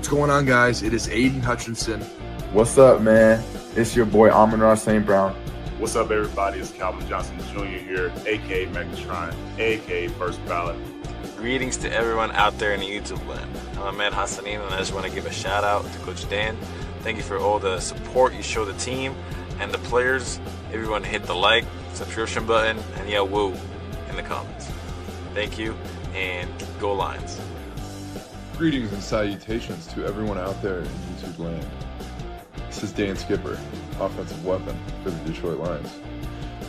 What's going on, guys? It is Aiden Hutchinson. What's up, man? It's your boy Amon-Ra St. Brown. What's up, everybody? It's Calvin Johnson Jr. here, a.k.a. Megatron, a.k.a. First Ballot. Greetings to everyone out there in the YouTube land. I'm Ahmed Hassanin, and I just want to give a shout out to Coach Dan. Thank you for all the support you show the team and the players. Everyone hit the like, subscription button, and yell woo in the comments. Thank you, and go Lions. Greetings and salutations to everyone out there in YouTube land. This is Dan Skipper, offensive weapon for the Detroit Lions.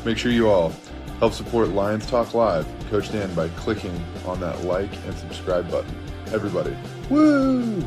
Make sure you all help support Lions Talk Live, Coach Dan, by clicking on that like and subscribe button. Everybody, woo!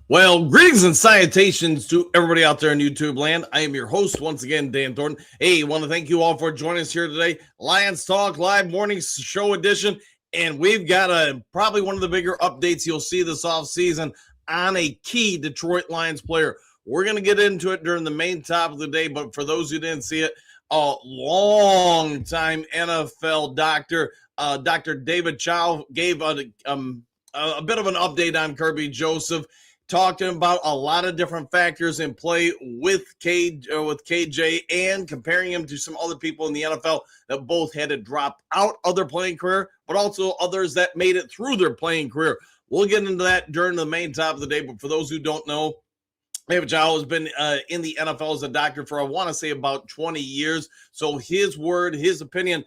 Well, greetings and salutations to everybody out there in YouTube land. I am your host once again, Dan Thornton. Hey, I want to thank you all for joining us here today. Lions Talk Live Morning Show Edition. And we've got probably one of the bigger updates you'll see this offseason on a key Detroit Lions player. We're going to get into it during the main top of the day, but for those who didn't see it, a long-time NFL doctor, Dr. David Chow, gave a bit of an update on Kirby Joseph, talking about a lot of different factors in play with KJ and comparing him to some other people in the NFL that both had to drop out of their playing career, but also others that made it through their playing career. We'll get into that during the main top of the day, but for those who don't know, David Chow has been in the NFL as a doctor for, I want to say, about 20 years. So his word, his opinion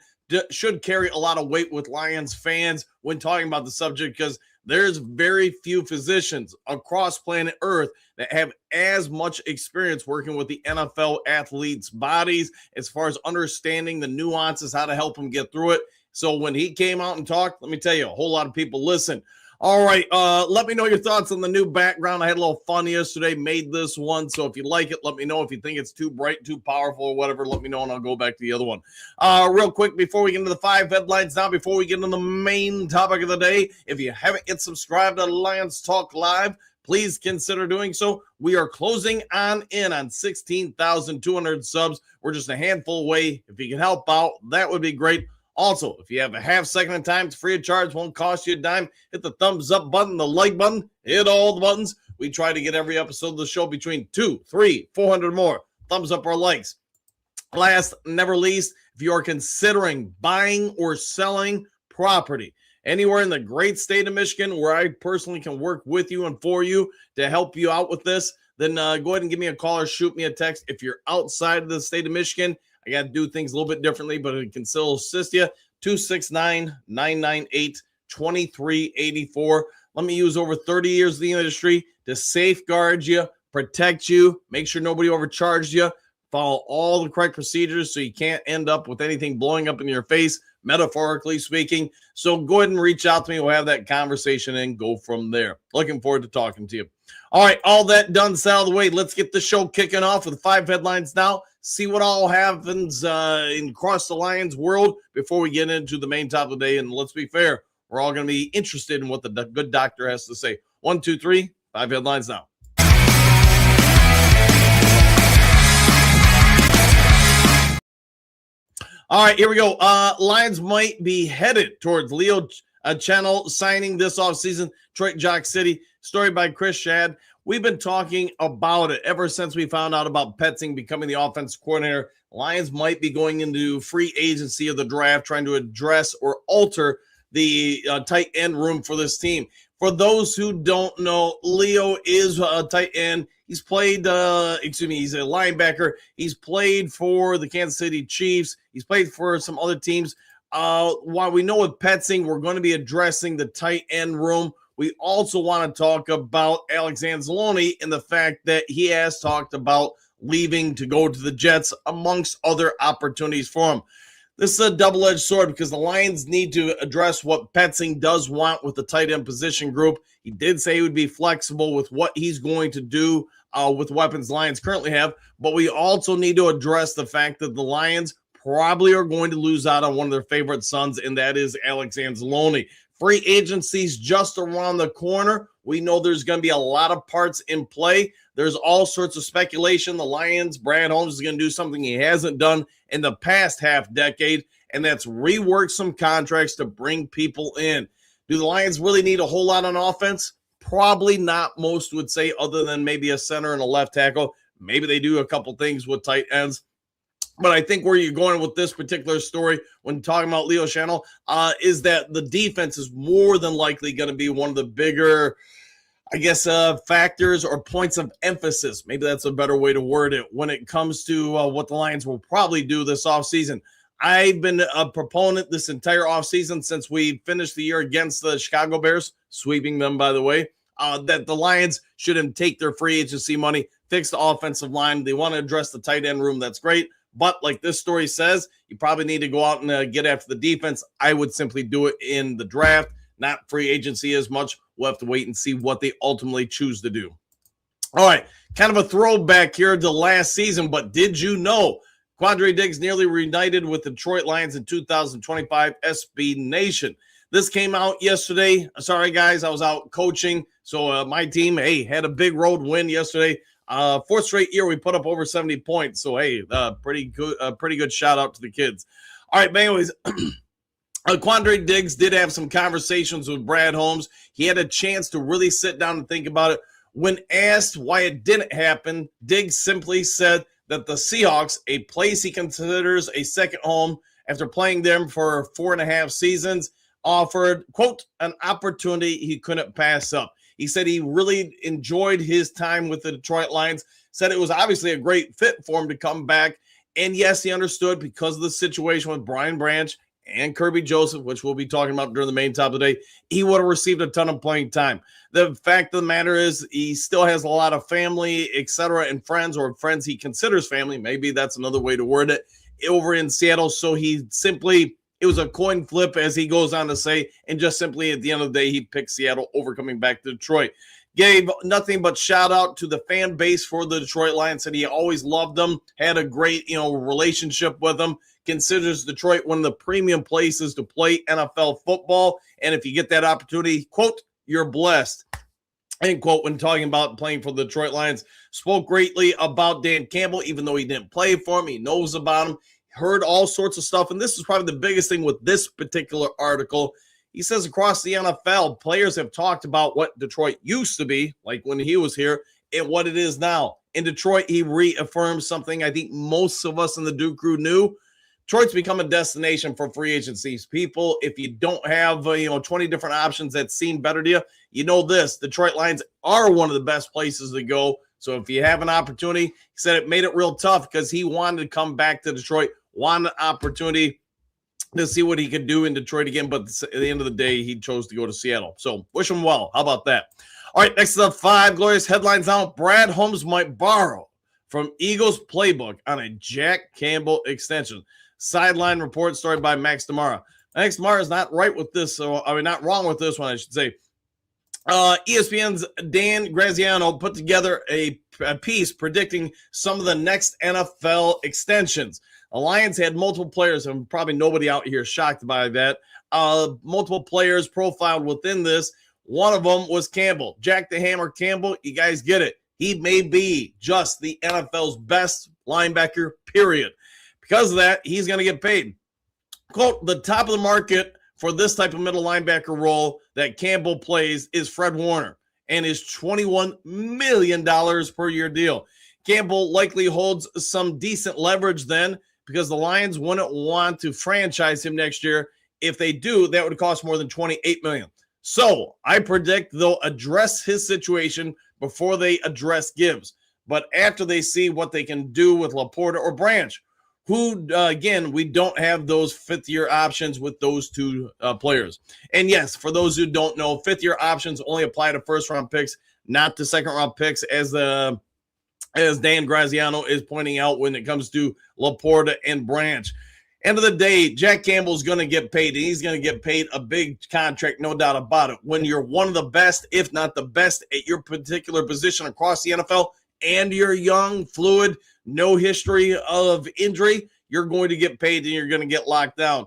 should carry a lot of weight with Lions fans when talking about the subject, because there's very few physicians across planet Earth that have as much experience working with the NFL athletes' bodies as far as understanding the nuances, how to help them get through it. So when he came out and talked, let me tell you, a whole lot of people listen. All right, let me know your thoughts on the new background. I had a little fun yesterday, made this one. So if you like it, let me know. If you think it's too bright, too powerful, or whatever, let me know, and I'll go back to the other one. Real quick, before we get into the 5 headlines now, before we get into the main topic of the day, if you haven't yet subscribed to Lions Talk Live, please consider doing so. We are closing on 16,200 subs. We're just a handful away. If you can help out, that would be great. Also, if you have a half second of time, it's free of charge, won't cost you a dime. Hit the thumbs up button, the like button, hit all the buttons. We try to get every episode of the show between 200, 300, 400 more. Thumbs up or likes. Last, never least, if you are considering buying or selling property anywhere in the great state of Michigan, where I personally can work with you and for you to help you out with this, then go ahead and give me a call or shoot me a text. If you're outside of the state of Michigan, I got to do things a little bit differently, but it can still assist you. 269-998-2384. Let me use over 30 years in the industry to safeguard you, protect you, make sure nobody overcharged you, follow all the correct procedures so you can't end up with anything blowing up in your face, metaphorically speaking. So go ahead and reach out to me. We'll have that conversation and go from there. Looking forward to talking to you. All right, all that done, out of the way. Let's get the show kicking off with 5 headlines now. See what all happens across the Lions world before we get into the main top of the day. And let's be fair, we're all going to be interested in what the good doctor has to say. 1, 2, 3, 5 headlines now. All right, here we go. Lions might be headed towards Leo Channel signing this offseason. Detroit Jock City. Story by Chris Shad. We've been talking about it ever since we found out about Petzing becoming the offensive coordinator. Lions might be going into free agency of the draft, trying to address or alter the tight end room for this team. For those who don't know, Leo is a tight end. He's played, he's a linebacker. He's played for the Kansas City Chiefs. He's played for some other teams. While we know with Petzing, we're going to be addressing the tight end room, we also want to talk about Alex Anzalone and the fact that he has talked about leaving to go to the Jets, amongst other opportunities for him. This is a double-edged sword because the Lions need to address what Petzing does want with the tight end position group. He did say he would be flexible with what he's going to do with weapons Lions currently have, but we also need to address the fact that the Lions probably are going to lose out on one of their favorite sons, and that is Alex Anzalone. Free agency's just around the corner. We know there's going to be a lot of parts in play. There's all sorts of speculation. The Lions, Brad Holmes is going to do something he hasn't done in the past half decade, and that's rework some contracts to bring people in. Do the Lions really need a whole lot on offense? Probably not, most would say, other than maybe a center and a left tackle. Maybe they do a couple things with tight ends. But I think where you're going with this particular story when talking about Leo Channel is that the defense is more than likely going to be one of the bigger, I guess, factors or points of emphasis. Maybe that's a better way to word it when it comes to what the Lions will probably do this offseason. I've been a proponent this entire offseason since we finished the year against the Chicago Bears, sweeping them, by the way, that the Lions shouldn't take their free agency money, fix the offensive line. They want to address the tight end room. That's great. But like this story says, you probably need to go out and get after the defense. I would simply do it in the draft, not free agency as much. We'll have to wait and see what they ultimately choose to do. All right, kind of a throwback here to last season, but did you know Quandre Diggs nearly reunited with the Detroit Lions in 2025 SB Nation? This came out yesterday. Sorry, guys, I was out coaching. So my team, had a big road win yesterday. Fourth straight year we put up over 70 points. So, pretty good shout out to the kids. All right, but anyways, Quandre Diggs did have some conversations with Brad Holmes. He had a chance to really sit down and think about it. When asked why it didn't happen, Diggs simply said that the Seahawks, a place he considers a second home after playing them for 4.5 seasons, offered, quote, an opportunity he couldn't pass up. He said he really enjoyed his time with the Detroit Lions, said it was obviously a great fit for him to come back. And yes, he understood because of the situation with Brian Branch and Kirby Joseph, which we'll be talking about during the main top of the day, he would have received a ton of playing time. The fact of the matter is he still has a lot of family, etc., and friends, or friends he considers family. Maybe that's another way to word it, over in Seattle. So he simply, it was a coin flip, as he goes on to say, and just simply at the end of the day, he picked Seattle over coming back to Detroit. Gave nothing but shout out to the fan base for the Detroit Lions. Said he always loved them, had a great, relationship with them, considers Detroit one of the premium places to play NFL football. And if you get that opportunity, quote, you're blessed, end quote, when talking about playing for the Detroit Lions. Spoke greatly about Dan Campbell, even though he didn't play for him. He knows about him, heard all sorts of stuff. And this is probably the biggest thing with this particular article. He says across the NFL, players have talked about what Detroit used to be, like when he was here, and what it is now. In Detroit, he reaffirms something I think most of us in the Duke Crew knew. Detroit's become a destination for free agencies. People, if you don't have 20 different options that seem better to you, you know this. Detroit Lions are one of the best places to go. So if you have an opportunity, he said it made it real tough because he wanted to come back to Detroit, wanted an opportunity to see what he could do in Detroit again. But at the end of the day, he chose to go to Seattle. So wish him well. How about that? All right, next to the 5 glorious headlines out. Brad Holmes might borrow from Eagles playbook on a Jack Campbell extension. Sideline report started by Max Demara. Max Demara is not right with this, not wrong with this one, I should say. ESPN's Dan Graziano put together a piece predicting some of the next NFL extensions. The Lions had multiple players, and probably nobody out here is shocked by that. Multiple players profiled within this. One of them was Campbell. Jack the Hammer Campbell, you guys get it. He may be just the NFL's best linebacker, period. Because of that, he's going to get paid. Quote, the top of the market for this type of middle linebacker role that Campbell plays is Fred Warner and his $21 million per year deal. Campbell likely holds some decent leverage then because the Lions wouldn't want to franchise him next year. If they do, that would cost more than $28 million. So I predict they'll address his situation before they address Gibbs. But after they see what they can do with Laporta or Branch, who, again, we don't have those fifth-year options with those two players. And, yes, for those who don't know, fifth-year options only apply to first-round picks, not to second-round picks, as Dan Graziano is pointing out when it comes to Laporta and Branch. End of the day, Jack Campbell's going to get paid, and he's going to get paid a big contract, no doubt about it. When you're one of the best, if not the best, at your particular position across the NFL, and you're young, fluid, no history of injury, you're going to get paid and you're going to get locked down.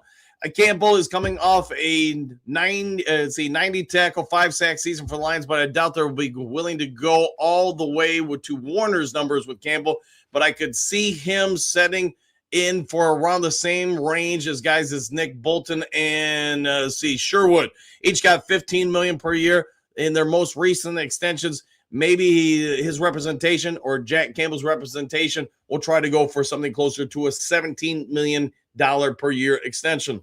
Campbell is coming off a 90 tackle, 5 sack season for the Lions, but I doubt they'll be willing to go all the way to Warner's numbers with Campbell. But I could see him setting in for around the same range as guys as Nick Bolton and Sherwood. Each got $15 million per year in their most recent extensions. Maybe his representation or Jack Campbell's representation will try to go for something closer to a $17 million per year extension.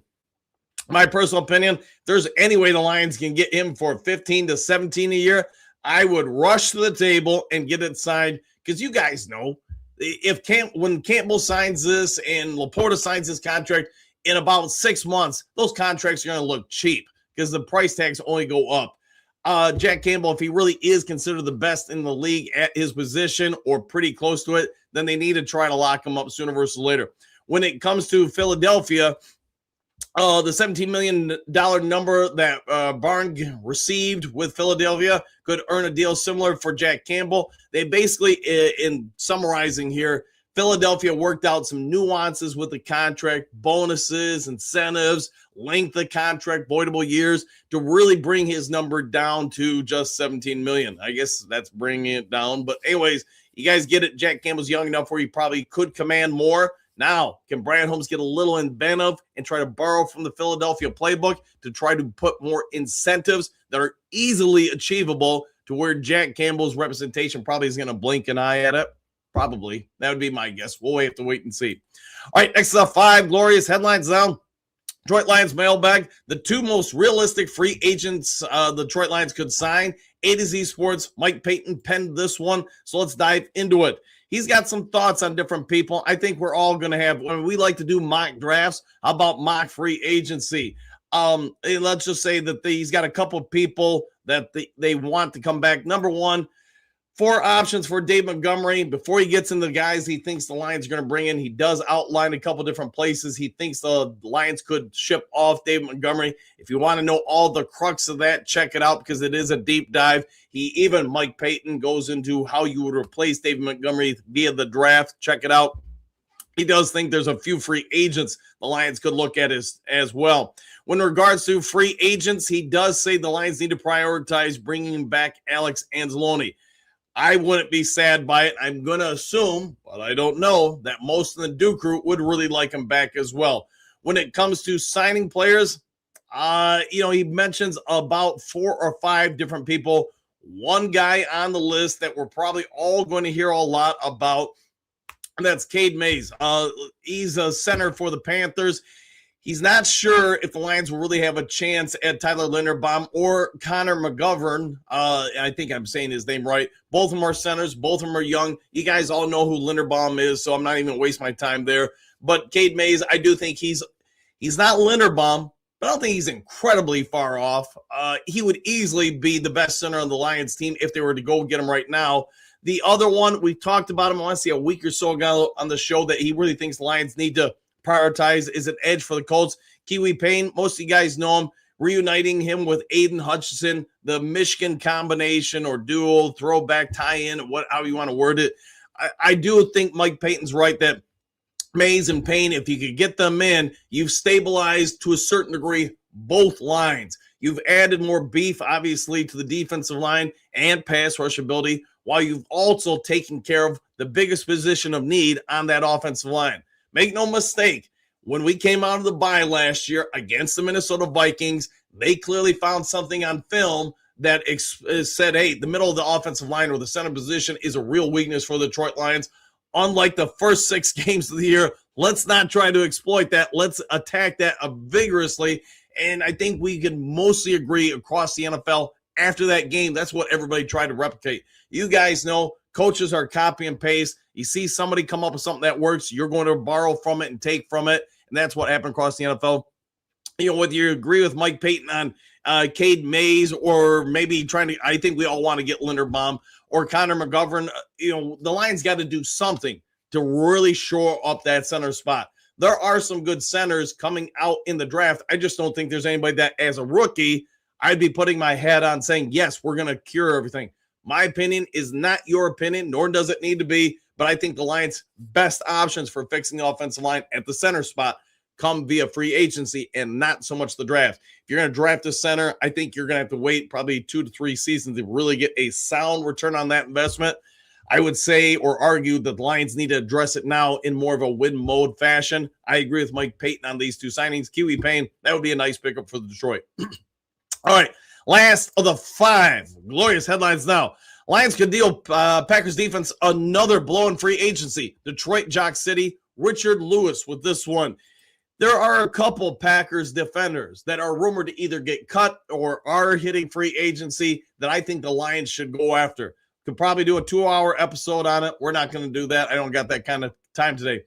My personal opinion, if there's any way the Lions can get him for 15 to 17 a year, I would rush to the table and get it signed, because you guys know when Campbell signs this and Laporta signs this contract in about 6 months, those contracts are going to look cheap because the price tags only go up. Jack Campbell, if he really is considered the best in the league at his position or pretty close to it, then they need to try to lock him up sooner versus later. When it comes to Philadelphia, the $17 million number that Barn received with Philadelphia could earn a deal similar for Jack Campbell. They basically, in summarizing here, Philadelphia worked out some nuances with the contract, bonuses, incentives, length of contract, voidable years, to really bring his number down to just $17 million. I guess that's bringing it down. But anyways, you guys get it. Jack Campbell's young enough where he probably could command more. Now, can Brad Holmes get a little inventive and try to borrow from the Philadelphia playbook to try to put more incentives that are easily achievable to where Jack Campbell's representation probably is going to blink an eye at it? Probably. That would be my guess. We'll have to wait and see. All right, next up, 5 glorious headlines now. Detroit Lions mailbag. The 2 most realistic free agents the Detroit Lions could sign. A to Z Sports, Mike Payton penned this one, so let's dive into it. He's got some thoughts on different people. I think we're all going to have, when we like to do mock drafts, how about mock free agency? Let's just say that he's got a couple of people that they want to come back. Number 1, 4 options for Dave Montgomery. Before he gets into the guys he thinks the Lions are going to bring in, he does outline a couple different places he thinks the Lions could ship off Dave Montgomery. If you want to know all the crux of that, check it out, because it is a deep dive. Mike Payton goes into how you would replace Dave Montgomery via the draft. Check it out. He does think there's a few free agents the Lions could look at as well. When in regards to free agents, he does say the Lions need to prioritize bringing back Alex Anzalone. I wouldn't be sad by it. I'm going to assume, but I don't know, that most of the Duke crew would really like him back as well. When it comes to signing players, he mentions about 4 or 5 different people. One guy on the list that we're probably all going to hear a lot about, and that's Cade Mays. He's a center for the Panthers. He's not sure if the Lions will really have a chance at Tyler Linderbaum or Connor McGovern. I think I'm saying his name right. Both of them are centers. Both of them are young. You guys all know who Linderbaum is, so I'm not even waste my time there. But Cade Mays, I do think he's not Linderbaum, but I don't think he's incredibly far off. He would easily be the best center on the Lions team if they were to go get him right now. The other one, we talked about him, I want to say a week or so ago on the show, that he really thinks the Lions need to prioritize is an edge for the Colts. Kiwi Payne, most of you guys know him, reuniting him with Aiden Hutchinson, the Michigan combination or dual, throwback, tie-in, how you want to word it. I do think Mike Payton's right that Mays and Payne, if you could get them in, you've stabilized to a certain degree both lines. You've added more beef, obviously, to the defensive line and pass rush ability, while you've also taken care of the biggest position of need on that offensive line. Make no mistake, when we came out of the bye last year against the Minnesota Vikings, they clearly found something on film that said, hey, the middle of the offensive line or the center position is a real weakness for the Detroit Lions. Unlike the first 6 games of the year, let's not try to exploit that. Let's attack that vigorously. And I think we can mostly agree across the NFL after that game. That's what everybody tried to replicate. You guys know coaches are copy and paste. You see somebody come up with something that works, you're going to borrow from it and take from it. And that's what happened across the NFL. Whether you agree with Mike Payton on Cade Mays or maybe I think we all want to get Linderbaum or Connor McGovern, the Lions got to do something to really shore up that center spot. There are some good centers coming out in the draft. I just don't think there's anybody that, as a rookie, I'd be putting my hat on saying, yes, we're going to cure everything. My opinion is not your opinion, nor does it need to be, but I think the Lions' best options for fixing the offensive line at the center spot come via free agency and not so much the draft. If you're going to draft a center, I think you're going to have to wait probably 2 to 3 seasons to really get a sound return on that investment. I would say or argue that the Lions need to address it now in more of a win mode fashion. I agree with Mike Payton on these 2 signings. Kiwi Payne, that would be a nice pickup for the Detroit. All right, last of the 5 glorious headlines now. Lions could deal Packers defense another blow in free agency. Detroit Jock City, Richard Lewis with this one. There are a couple Packers defenders that are rumored to either get cut or are hitting free agency that I think the Lions should go after. Could probably do a 2-hour episode on it. We're not going to do that. I don't got that kind of time today.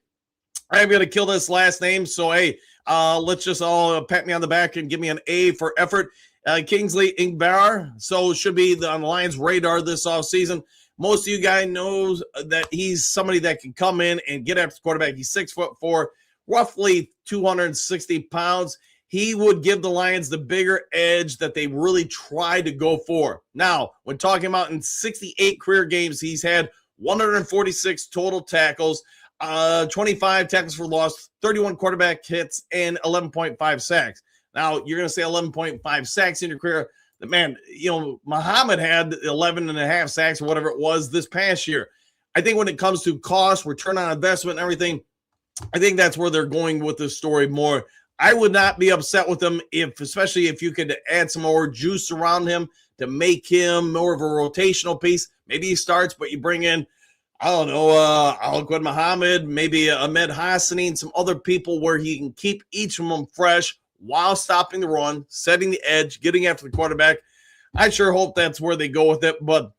I'm going to kill this last name. So, hey, let's just all pat me on the back and give me an A for effort. Kingsley Ingbar. So should be on the Lions' radar this offseason. Most of you guys knows that he's somebody that can come in and get after the quarterback. He's 6'4", roughly 260 pounds. He would give the Lions the bigger edge that they really try to go for. Now, when talking about in 68 career games, he's had 146 total tackles, 25 tackles for loss, 31 quarterback hits, and 11.5 sacks. Now, you're going to say 11.5 sacks in your career. Man, Muhammad had 11.5 sacks or whatever it was this past year. I think when it comes to cost, return on investment, and everything, I think that's where they're going with this story more. I would not be upset with him especially if you could add some more juice around him to make him more of a rotational piece. Maybe he starts, but you bring in, I don't know, Al-Quad Muhammad, maybe Ahmed Hassani, and some other people where he can keep each of them fresh while stopping the run, setting the edge, getting after the quarterback. I sure hope that's where they go with it, but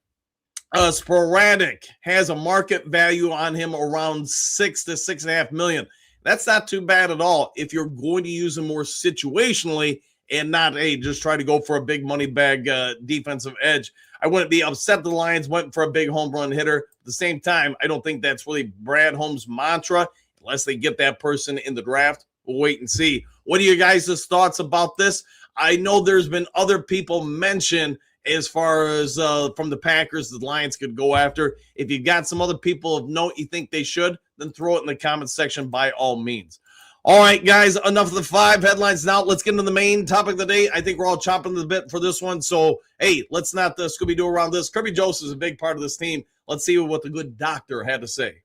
sporadic has a market value on him around $6 to $6.5 million. That's not too bad at all if you're going to use him more situationally and not, just try to go for a big money bag defensive edge. I wouldn't be upset the Lions went for a big home run hitter. At the same time, I don't think that's really Brad Holmes' mantra unless they get that person in the draft. We'll wait and see. What are you guys' thoughts about this? I know there's been other people mentioned as far as from the Packers the Lions could go after. If you've got some other people of note you think they should, then throw it in the comment section by all means. All right, guys, enough of the 5 headlines now. Let's get into the main topic of the day. I think we're all chomping the bit for this one. So, hey, let's not Scooby-Doo around this. Kirby Joseph is a big part of this team. Let's see what the good doctor had to say.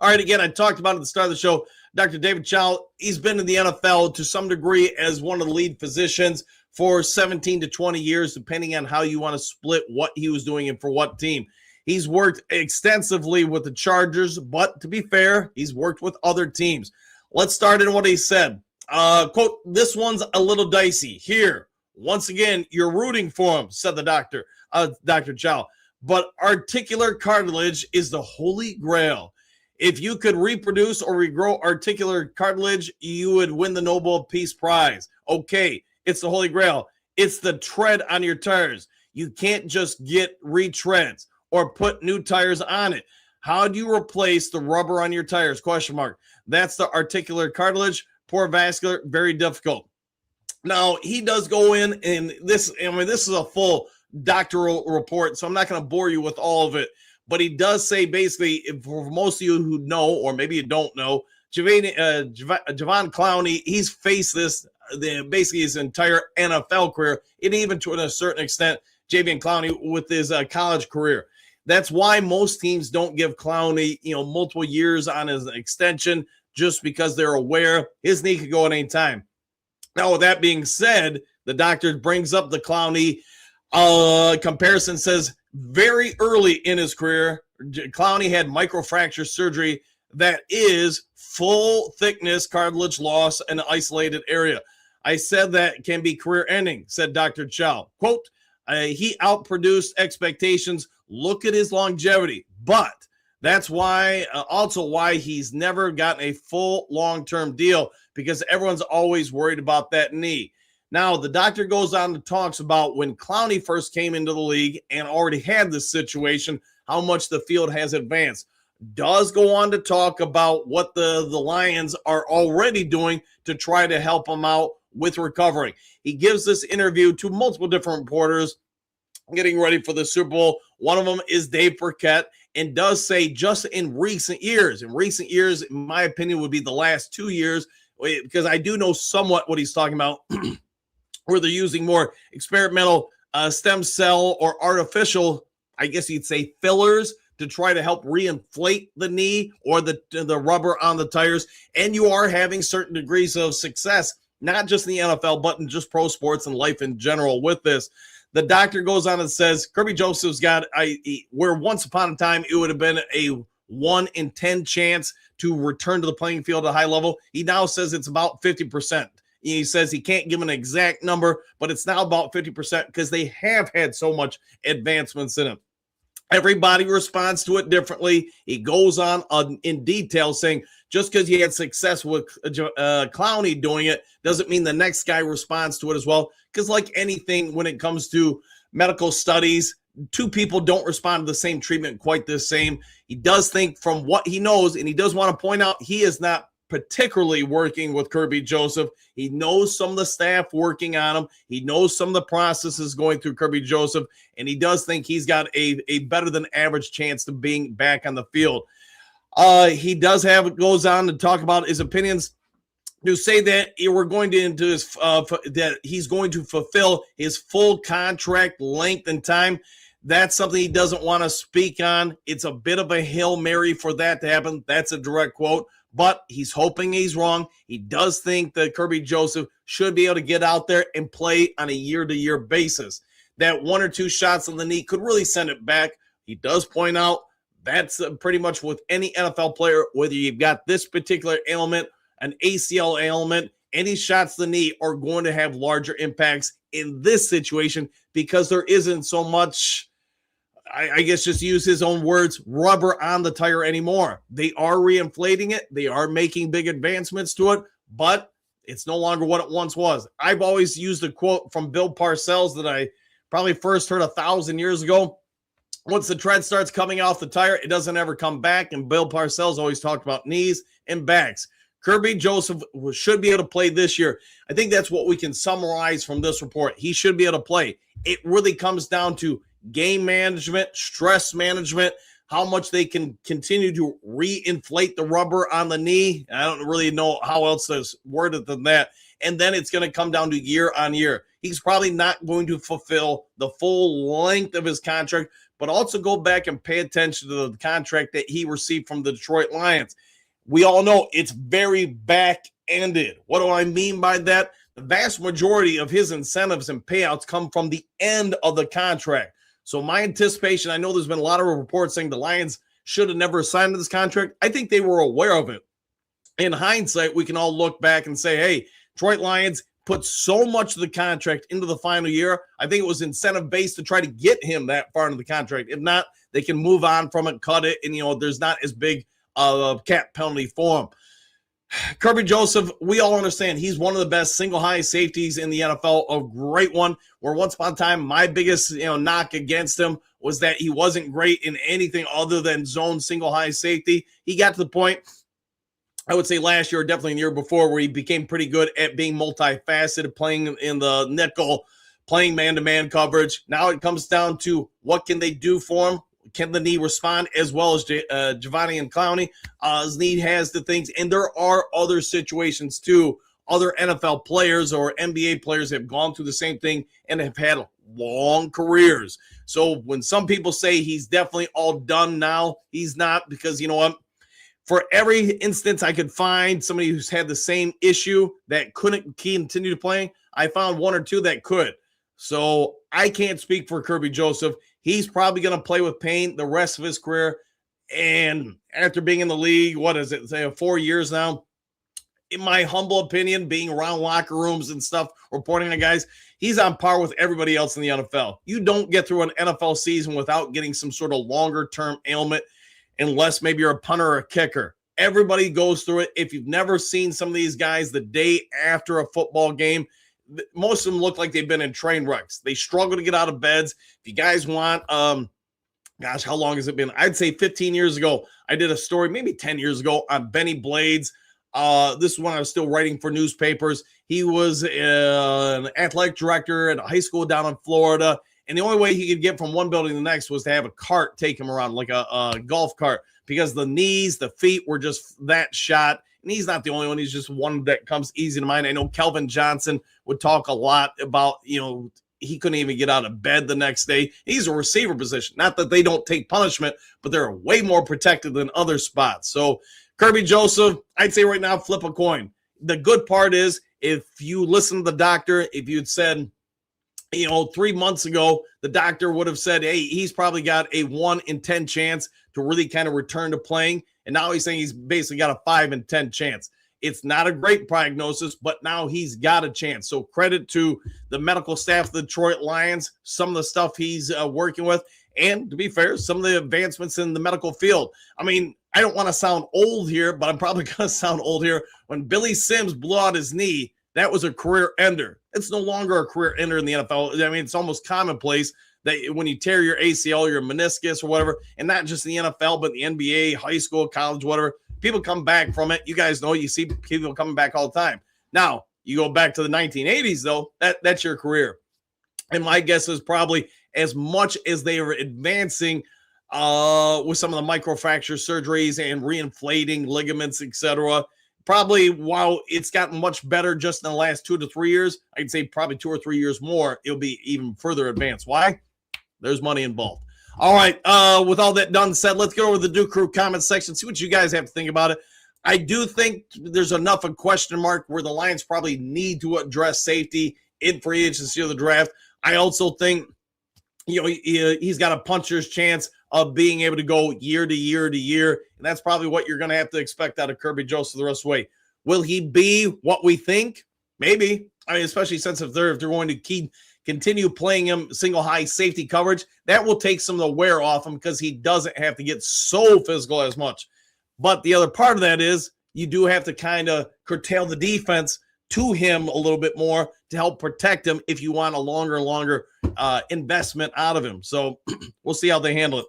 All right, again, I talked about at the start of the show, Dr. David Chow, he's been in the NFL to some degree as one of the lead physicians for 17 to 20 years, depending on how you want to split what he was doing and for what team. He's worked extensively with the Chargers, but to be fair, he's worked with other teams. Let's start in what he said. Quote, "This one's a little dicey. Here, once again, you're rooting for him," said the doctor, Dr. Chow. "But articular cartilage is the holy grail. If you could reproduce or regrow articular cartilage, you would win the Nobel Peace Prize. Okay, it's the holy grail. It's the tread on your tires. You can't just get retreads or put new tires on it. How do you replace the rubber on your tires? Question mark. That's the articular cartilage. Poor vascular, very difficult." Now, he does go in, and this is a full doctoral report, so I'm not going to bore you with all of it. But he does say basically, for most of you who know, or maybe you don't know, Jadeveon Clowney, he's faced this basically his entire NFL career, and even to a certain extent, Jadeveon Clowney with his college career. That's why most teams don't give Clowney, multiple years on his extension, just because they're aware his knee could go at any time. Now, with that being said, the doctor brings up the Clowney comparison, says very early in his career, Clowney had microfracture surgery that is full thickness cartilage loss in an isolated area. I said that can be career ending, said Dr. Chow. Quote, "He outproduced expectations. Look at his longevity, but that's why also why he's never gotten a full long-term deal, because everyone's always worried about that knee." Now, the doctor goes on and talks about when Clowney first came into the league and already had this situation, how much the field has advanced. Does go on to talk about what the Lions are already doing to try to help him out with recovering. He gives this interview to multiple different reporters getting ready for the Super Bowl. One of them is Dave Burkett, and does say just in recent years, in my opinion, would be the last 2 years, because I do know somewhat what he's talking about, where they're using more experimental stem cell or artificial, I guess you'd say, fillers to try to help reinflate the knee or the rubber on the tires. And you are having certain degrees of success, not just in the NFL, but in just pro sports and life in general with this. The doctor goes on and says, Kirby Joseph's got, where once upon a time it would have been a 1 in 10 chance to return to the playing field at a high level. He now says it's about 50%. He says he can't give an exact number, but it's now about 50% because they have had so much advancements in it. Everybody responds to it differently. He goes on in detail saying just because you had success with Clowney doing it doesn't mean the next guy responds to it as well. Because like anything, when it comes to medical studies, two people don't respond to the same treatment quite the same. He does think from what he knows, and he does want to point out he is not particularly working with Kirby Joseph. He knows some of the staff working on him. He knows some of the processes going through Kirby Joseph, and he does think he's got a better than average chance of being back on the field. He goes on to talk about his opinions to say that we're going to into his that he's going to fulfill his full contract length and time. That's something he doesn't want to speak on. It's a bit of a Hail Mary for that to happen. That's a direct quote. But he's hoping he's wrong. He does think that Kirby Joseph should be able to get out there and play on a year-to-year basis. That 1 or 2 shots on the knee could really send it back. He does point out that's pretty much with any NFL player, whether you've got this particular ailment, an ACL ailment, any shots to the knee are going to have larger impacts in this situation because there isn't so much, I guess just use his own words, rubber on the tire anymore. They are reinflating it. They are making big advancements to it, but it's no longer what it once was. I've always used a quote from Bill Parcells that I probably first heard 1,000 years ago. Once the tread starts coming off the tire, it doesn't ever come back, and Bill Parcells always talked about knees and backs. Kirby Joseph should be able to play this year. I think that's what we can summarize from this report. He should be able to play. It really comes down to game management, stress management, how much they can continue to reinflate the rubber on the knee. I don't really know how else to word it than that. And then it's going to come down to year on year. He's probably not going to fulfill the full length of his contract, but also go back and pay attention to the contract that he received from the Detroit Lions. We all know it's very back-ended. What do I mean by that? The vast majority of his incentives and payouts come from the end of the contract. So my anticipation, I know there's been a lot of reports saying the Lions should have never signed this contract. I think they were aware of it. In hindsight, we can all look back and say, hey, Detroit Lions put so much of the contract into the final year. I think it was incentive-based to try to get him that far into the contract. If not, they can move on from it, cut it, and, there's not as big cap penalty for him. Kirby Joseph, we all understand he's one of the best single high safeties in the NFL, a great one, where once upon a time, my biggest knock against him was that he wasn't great in anything other than zone single high safety. He got to the point, I would say last year, definitely the year before, where he became pretty good at being multifaceted, playing in the nickel, playing man-to-man coverage. Now it comes down to what can they do for him? Can the knee respond as well as Giovanni and Clowney? His knee has the things, and there are other situations too. Other NFL players or NBA players have gone through the same thing and have had long careers. So when some people say he's definitely all done now, he's not, because you know what? For every instance I could find somebody who's had the same issue that couldn't continue to play, I found 1 or 2 that could. So I can't speak for Kirby Joseph. He's probably going to play with pain the rest of his career. And after being in the league, 4 years now, in my humble opinion, being around locker rooms and stuff, reporting on guys, he's on par with everybody else in the NFL. You don't get through an NFL season without getting some sort of longer-term ailment, unless maybe you're a punter or a kicker. Everybody goes through it. If you've never seen some of these guys the day after a football game, most of them look like they've been in train wrecks. They struggle to get out of beds. If you guys want, how long has it been? I'd say 15 years ago, I did a story, maybe 10 years ago, on Benny Blades. This is when I was still writing for newspapers. He was an athletic director at a high school down in Florida, And the only way he could get from one building to the next was to have a cart take him around, like a golf cart, because the knees, the feet were just that shot. And he's not the only one. He's just one that comes easy to mind. I know Kelvin Johnson would talk a lot about, he couldn't even get out of bed the next day. He's a receiver position. Not that they don't take punishment, but they're way more protected than other spots. So Kirby Joseph, I'd say right now, flip a coin. The good part is if you listen to the doctor, if you'd said, 3 months ago, the doctor would have said, hey, he's probably got a 1 in 10 chance to really kind of return to playing. And now he's saying he's basically got a 5 in 10 chance. It's not a great prognosis, but now he's got a chance. So credit to the medical staff of the Detroit Lions, some of the stuff he's working with. And to be fair, some of the advancements in the medical field. I mean, I don't want to sound old here, but I'm probably going to sound old here. When Billy Sims blew out his knee, that was a career ender. It's no longer a career ender in the NFL. I mean, it's almost commonplace that when you tear your ACL, your meniscus or whatever, and not just in the NFL, but the NBA, high school, college, whatever, people come back from it. You guys know, you see people coming back all the time. Now, you go back to the 1980s, though, that's your career. And my guess is probably as much as they are advancing with some of the microfracture surgeries and reinflating ligaments, etc., probably while it's gotten much better just in the last 2 to 3 years, I'd say probably 2 or 3 years more, it'll be even further advanced. Why? There's money involved. All right. With all that done said, let's go over the Duke Crew comment section, see what you guys have to think about it. I do think there's enough of question mark where the Lions probably need to address safety in free agency of the draft. I also think, he's got a puncher's chance of being able to go year to year to year. And that's probably what you're going to have to expect out of Kirby Joseph the rest of the way. Will he be what we think? Maybe. I mean, especially since if they're going to continue playing him single high safety coverage, that will take some of the wear off him because he doesn't have to get so physical as much. But the other part of that is you do have to kind of curtail the defense to him a little bit more to help protect him if you want a longer investment out of him. So we'll see how they handle it.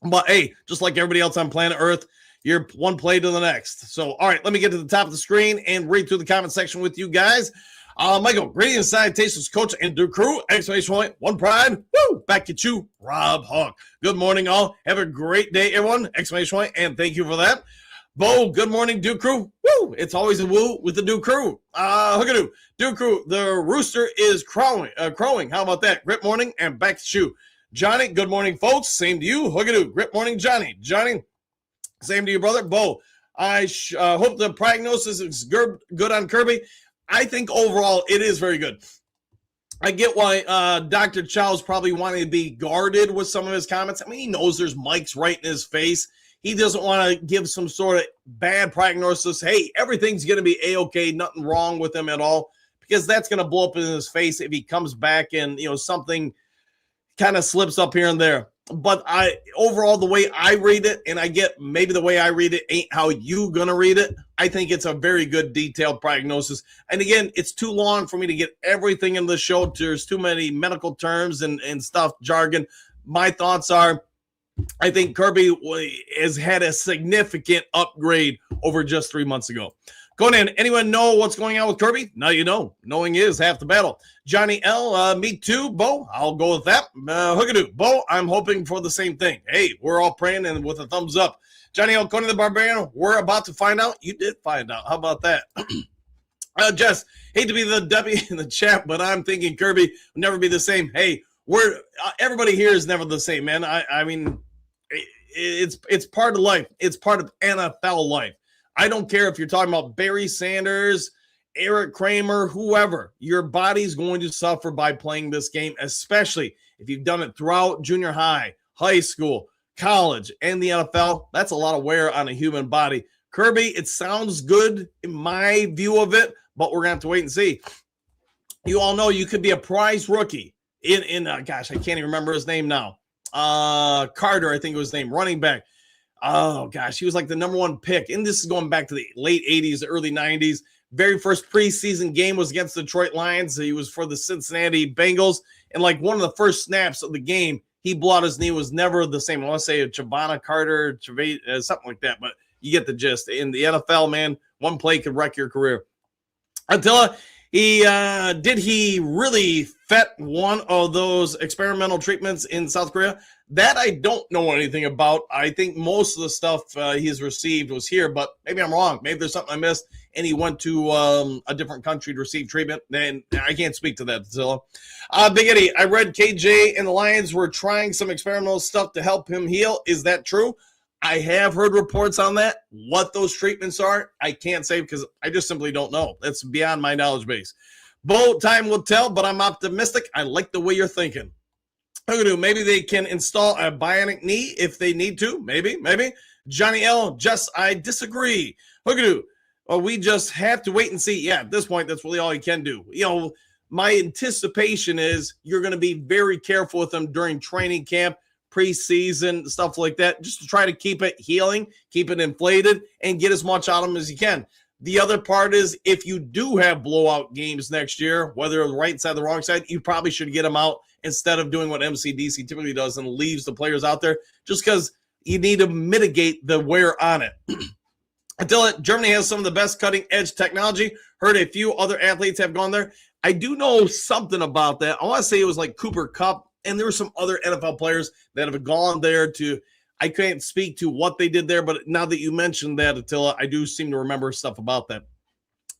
But hey, just like everybody else on planet Earth, you're one play to the next. So, all right, let me get to the top of the screen and read through the comment section with you guys. Michael, greetings, salutations, coach and Duke Crew, exclamation point, one pride, woo, back at you, Rob Hawk. Good morning, all. Have a great day, everyone, exclamation point, and thank you for that. Bo, good morning, Duke Crew. Woo, it's always a woo with the Duke Crew. Hookadoo, Duke Crew, the rooster is crowing. How about that? Great morning, and back to you. Johnny, good morning, folks. Same to you. Hookadoo. Great morning, Johnny. Johnny, same to you, brother. Bo, I hope the prognosis is good on Kirby. I think overall it is very good. I get why Dr. Chow's probably wanting to be guarded with some of his comments. I mean, he knows there's mics right in his face. He doesn't want to give some sort of bad prognosis. Hey, everything's going to be A-okay, nothing wrong with him at all, because that's going to blow up in his face if he comes back and, something kind of slips up here and there. But overall, the way I read it, and I get maybe the way I read it ain't how you gonna read it, I think it's a very good detailed prognosis. And again, it's too long for me to get everything in the show. There's too many medical terms and stuff, jargon. My thoughts are, I think Kirby has had a significant upgrade over just 3 months ago. Conan, anyone know what's going on with Kirby? Now you know. Knowing is half the battle. Johnny L, me too, Bo. I'll go with that. Hookadoo, Bo, I'm hoping for the same thing. Hey, we're all praying and with a thumbs up. Johnny L, Conan the Barbarian, we're about to find out. You did find out. How about that? Jess, hate to be the W in the chat, but I'm thinking Kirby will never be the same. Hey, everybody here is never the same, man. I mean, it's part of life. It's part of NFL life. I don't care if you're talking about Barry Sanders, Eric Kramer, whoever. Your body's going to suffer by playing this game, especially if you've done it throughout junior high, high school, college, and the NFL. That's a lot of wear on a human body. Kirby, it sounds good in my view of it, but we're going to have to wait and see. You all know you could be a prize rookie gosh, I can't even remember his name now. Carter, I think it was his name, running back. Oh, gosh, he was like the number one pick. And this is going back to the late 80s, early 90s. Very first preseason game was against the Detroit Lions. He was for the Cincinnati Bengals. And like one of the first snaps of the game, he blew out his knee. Was never the same. I want to say Chavana Carter, something like that. But you get the gist. In the NFL, man, one play could wreck your career. Attila, Did he really fet one of those experimental treatments in South Korea? That I don't know anything about. I think most of the stuff he's received was here, but maybe I'm wrong. Maybe there's something I missed, and he went to a different country to receive treatment. And I can't speak to that, Zilla. Big Eddie, I read KJ and the Lions were trying some experimental stuff to help him heal. Is that true? I have heard reports on that. What those treatments are, I can't say because I just simply don't know. That's beyond my knowledge base. Bo, time will tell, but I'm optimistic. I like the way you're thinking. Maybe they can install a bionic knee if they need to. Maybe. Johnny L, just I disagree. Well, we just have to wait and see. Yeah, at this point, that's really all you can do. My anticipation is you're going to be very careful with them during training camp, preseason, stuff like that, just to try to keep it healing, keep it inflated, and get as much out of them as you can. The other part is if you do have blowout games next year, whether the right side or the wrong side, you probably should get them out instead of doing what MCDC typically does and leaves the players out there just because you need to mitigate the wear on it. Until Germany has some of the best cutting-edge technology. Heard a few other athletes have gone there. I do know something about that. I want to say it was like Cooper Kupp, and there were some other NFL players that have gone there to – I can't speak to what they did there, but now that you mentioned that, Attila, I do seem to remember stuff about that.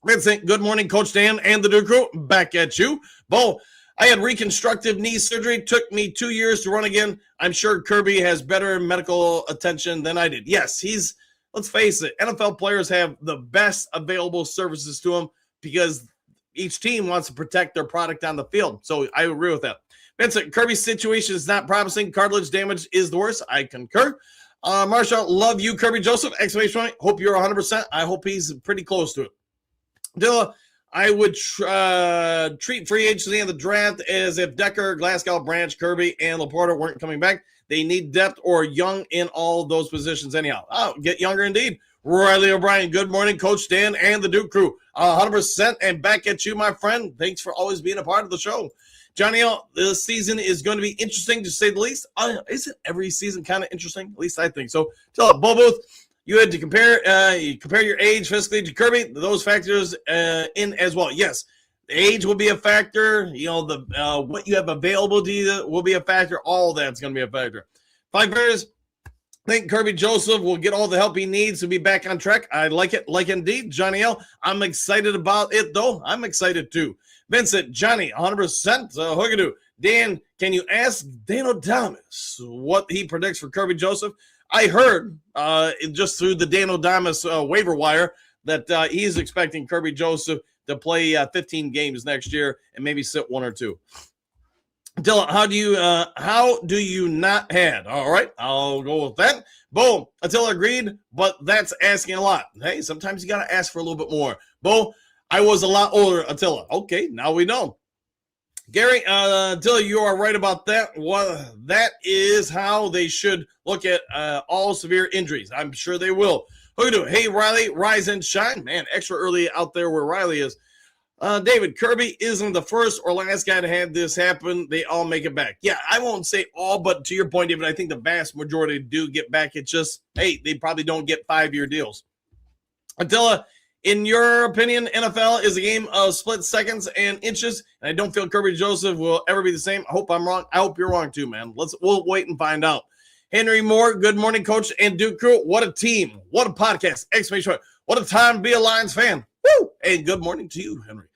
Vincent, good morning, Coach Dan and the Duke crew. Back at you. Bo, I had reconstructive knee surgery. Took me 2 years to run again. I'm sure Kirby has better medical attention than I did. Yes, let's face it, NFL players have the best available services to them because each team wants to protect their product on the field. So I agree with that. Vincent, Kirby's situation is not promising. Cartilage damage is the worst. I concur. Marshall, love you, Kirby Joseph. Exclamation point. Hope you're 100%. I hope he's pretty close to it. Dilla, I would treat free agency and the draft as if Decker, Glasgow, Branch, Kirby, and Laporta weren't coming back. They need depth or young in all those positions anyhow. Oh, get younger indeed. Riley O'Brien, good morning, Coach Dan and the Duke crew. 100% and back at you, my friend. Thanks for always being a part of the show. Johnny L, this season is going to be interesting to say the least. Isn't every season kind of interesting? At least I think so. Tell it, Bo Booth, you had to compare your age physically to Kirby. Those factors in as well. Yes, the age will be a factor. The what you have available to you will be a factor. All that's going to be a factor. 5 years. I think Kirby Joseph will get all the help he needs to be back on track. I like it, like indeed. Johnny L, I'm excited about it, though. I'm excited, too. Vincent, Johnny, 100%. Hookadoo. Dan, can you ask Dano Damas what he predicts for Kirby Joseph? I heard just through the Dano Damas waiver wire that he's expecting Kirby Joseph to play 15 games next year and maybe sit 1 or 2. Dylan, how do you not had? All right, I'll go with that. Bo, Attila agreed, but that's asking a lot. Hey, sometimes you got to ask for a little bit more. Bo, I was a lot older, Attila. Okay, now we know. Gary, Attila, you are right about that. That is how they should look at all severe injuries. I'm sure they will. Hey, Riley, rise and shine. Man, extra early out there where Riley is. David, Kirby isn't the first or last guy to have this happen. They all make it back. Yeah, I won't say all, but to your point, David, I think the vast majority do get back. It's just, hey, they probably don't get 5-year deals. Attila, in your opinion, NFL is a game of split seconds and inches, and I don't feel Kirby Joseph will ever be the same. I hope I'm wrong. I hope you're wrong too, man. We'll wait and find out. Henry Moore, good morning, Coach and Duke crew. What a team. What a podcast. Exclamation point. What a time to be a Lions fan. Woo! Hey, good morning to you, Henry.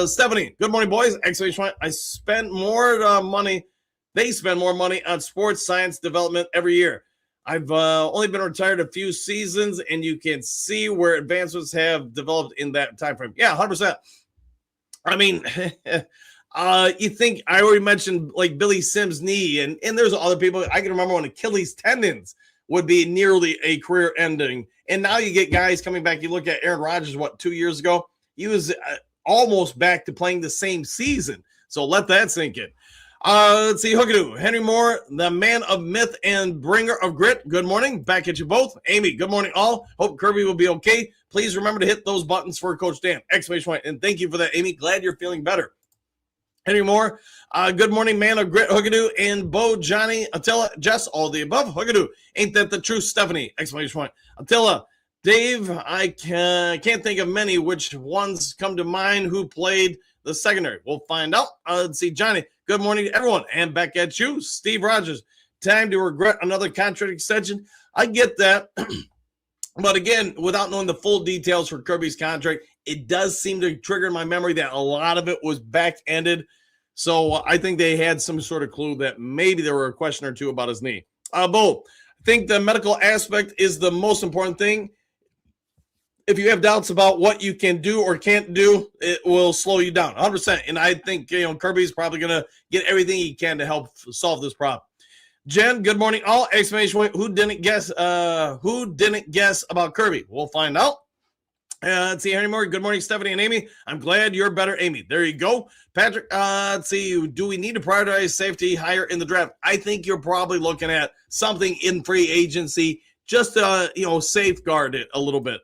Stephanie, good morning, boys. Exclamation point. They spend more money on sports science development every year. I've only been retired a few seasons, and you can see where advancements have developed in that time frame. Yeah, 100%. I mean, you think I already mentioned like Billy Sims' knee, and there's other people. I can remember when Achilles tendons would be nearly a career ending, and now you get guys coming back. You look at Aaron Rodgers, 2 years ago? He was almost back to playing the same season. So let that sink in. Let's see. Hookadoo. Henry Moore, the man of myth and bringer of grit. Good morning. Back at you both. Amy, good morning all. Hope Kirby will be okay. Please remember to hit those buttons for Coach Dan. Exclamation point. And thank you for that, Amy. Glad you're feeling better. Henry Moore, good morning, man of grit. Hookadoo. And Bo, Johnny, Attila, Jess, all the above. Hookadoo. Ain't that the truth, Stephanie? Exclamation point. Attila, Dave, I can't think of many. Which ones come to mind who played the secondary? We'll find out. Let's see, Johnny. Good morning to everyone. And back at you, Steve Rogers. Time to regret another contract extension. I get that. But again, without knowing the full details for Kirby's contract, it does seem to trigger in my memory that a lot of it was back-ended. So I think they had some sort of clue that maybe there were a question or two about his knee. Bo, I think the medical aspect is the most important thing. If you have doubts about what you can do or can't do, it will slow you down 100%. And I think, Kirby's probably going to get everything he can to help solve this problem. Jen, good morning, all! Exclamation point. Who didn't guess about Kirby? We'll find out. Let's see, Henry Moore. Good morning, Stephanie and Amy. I'm glad you're better, Amy. There you go. Patrick, let's see. Do we need to prioritize safety higher in the draft? I think you're probably looking at something in free agency just to, safeguard it a little bit.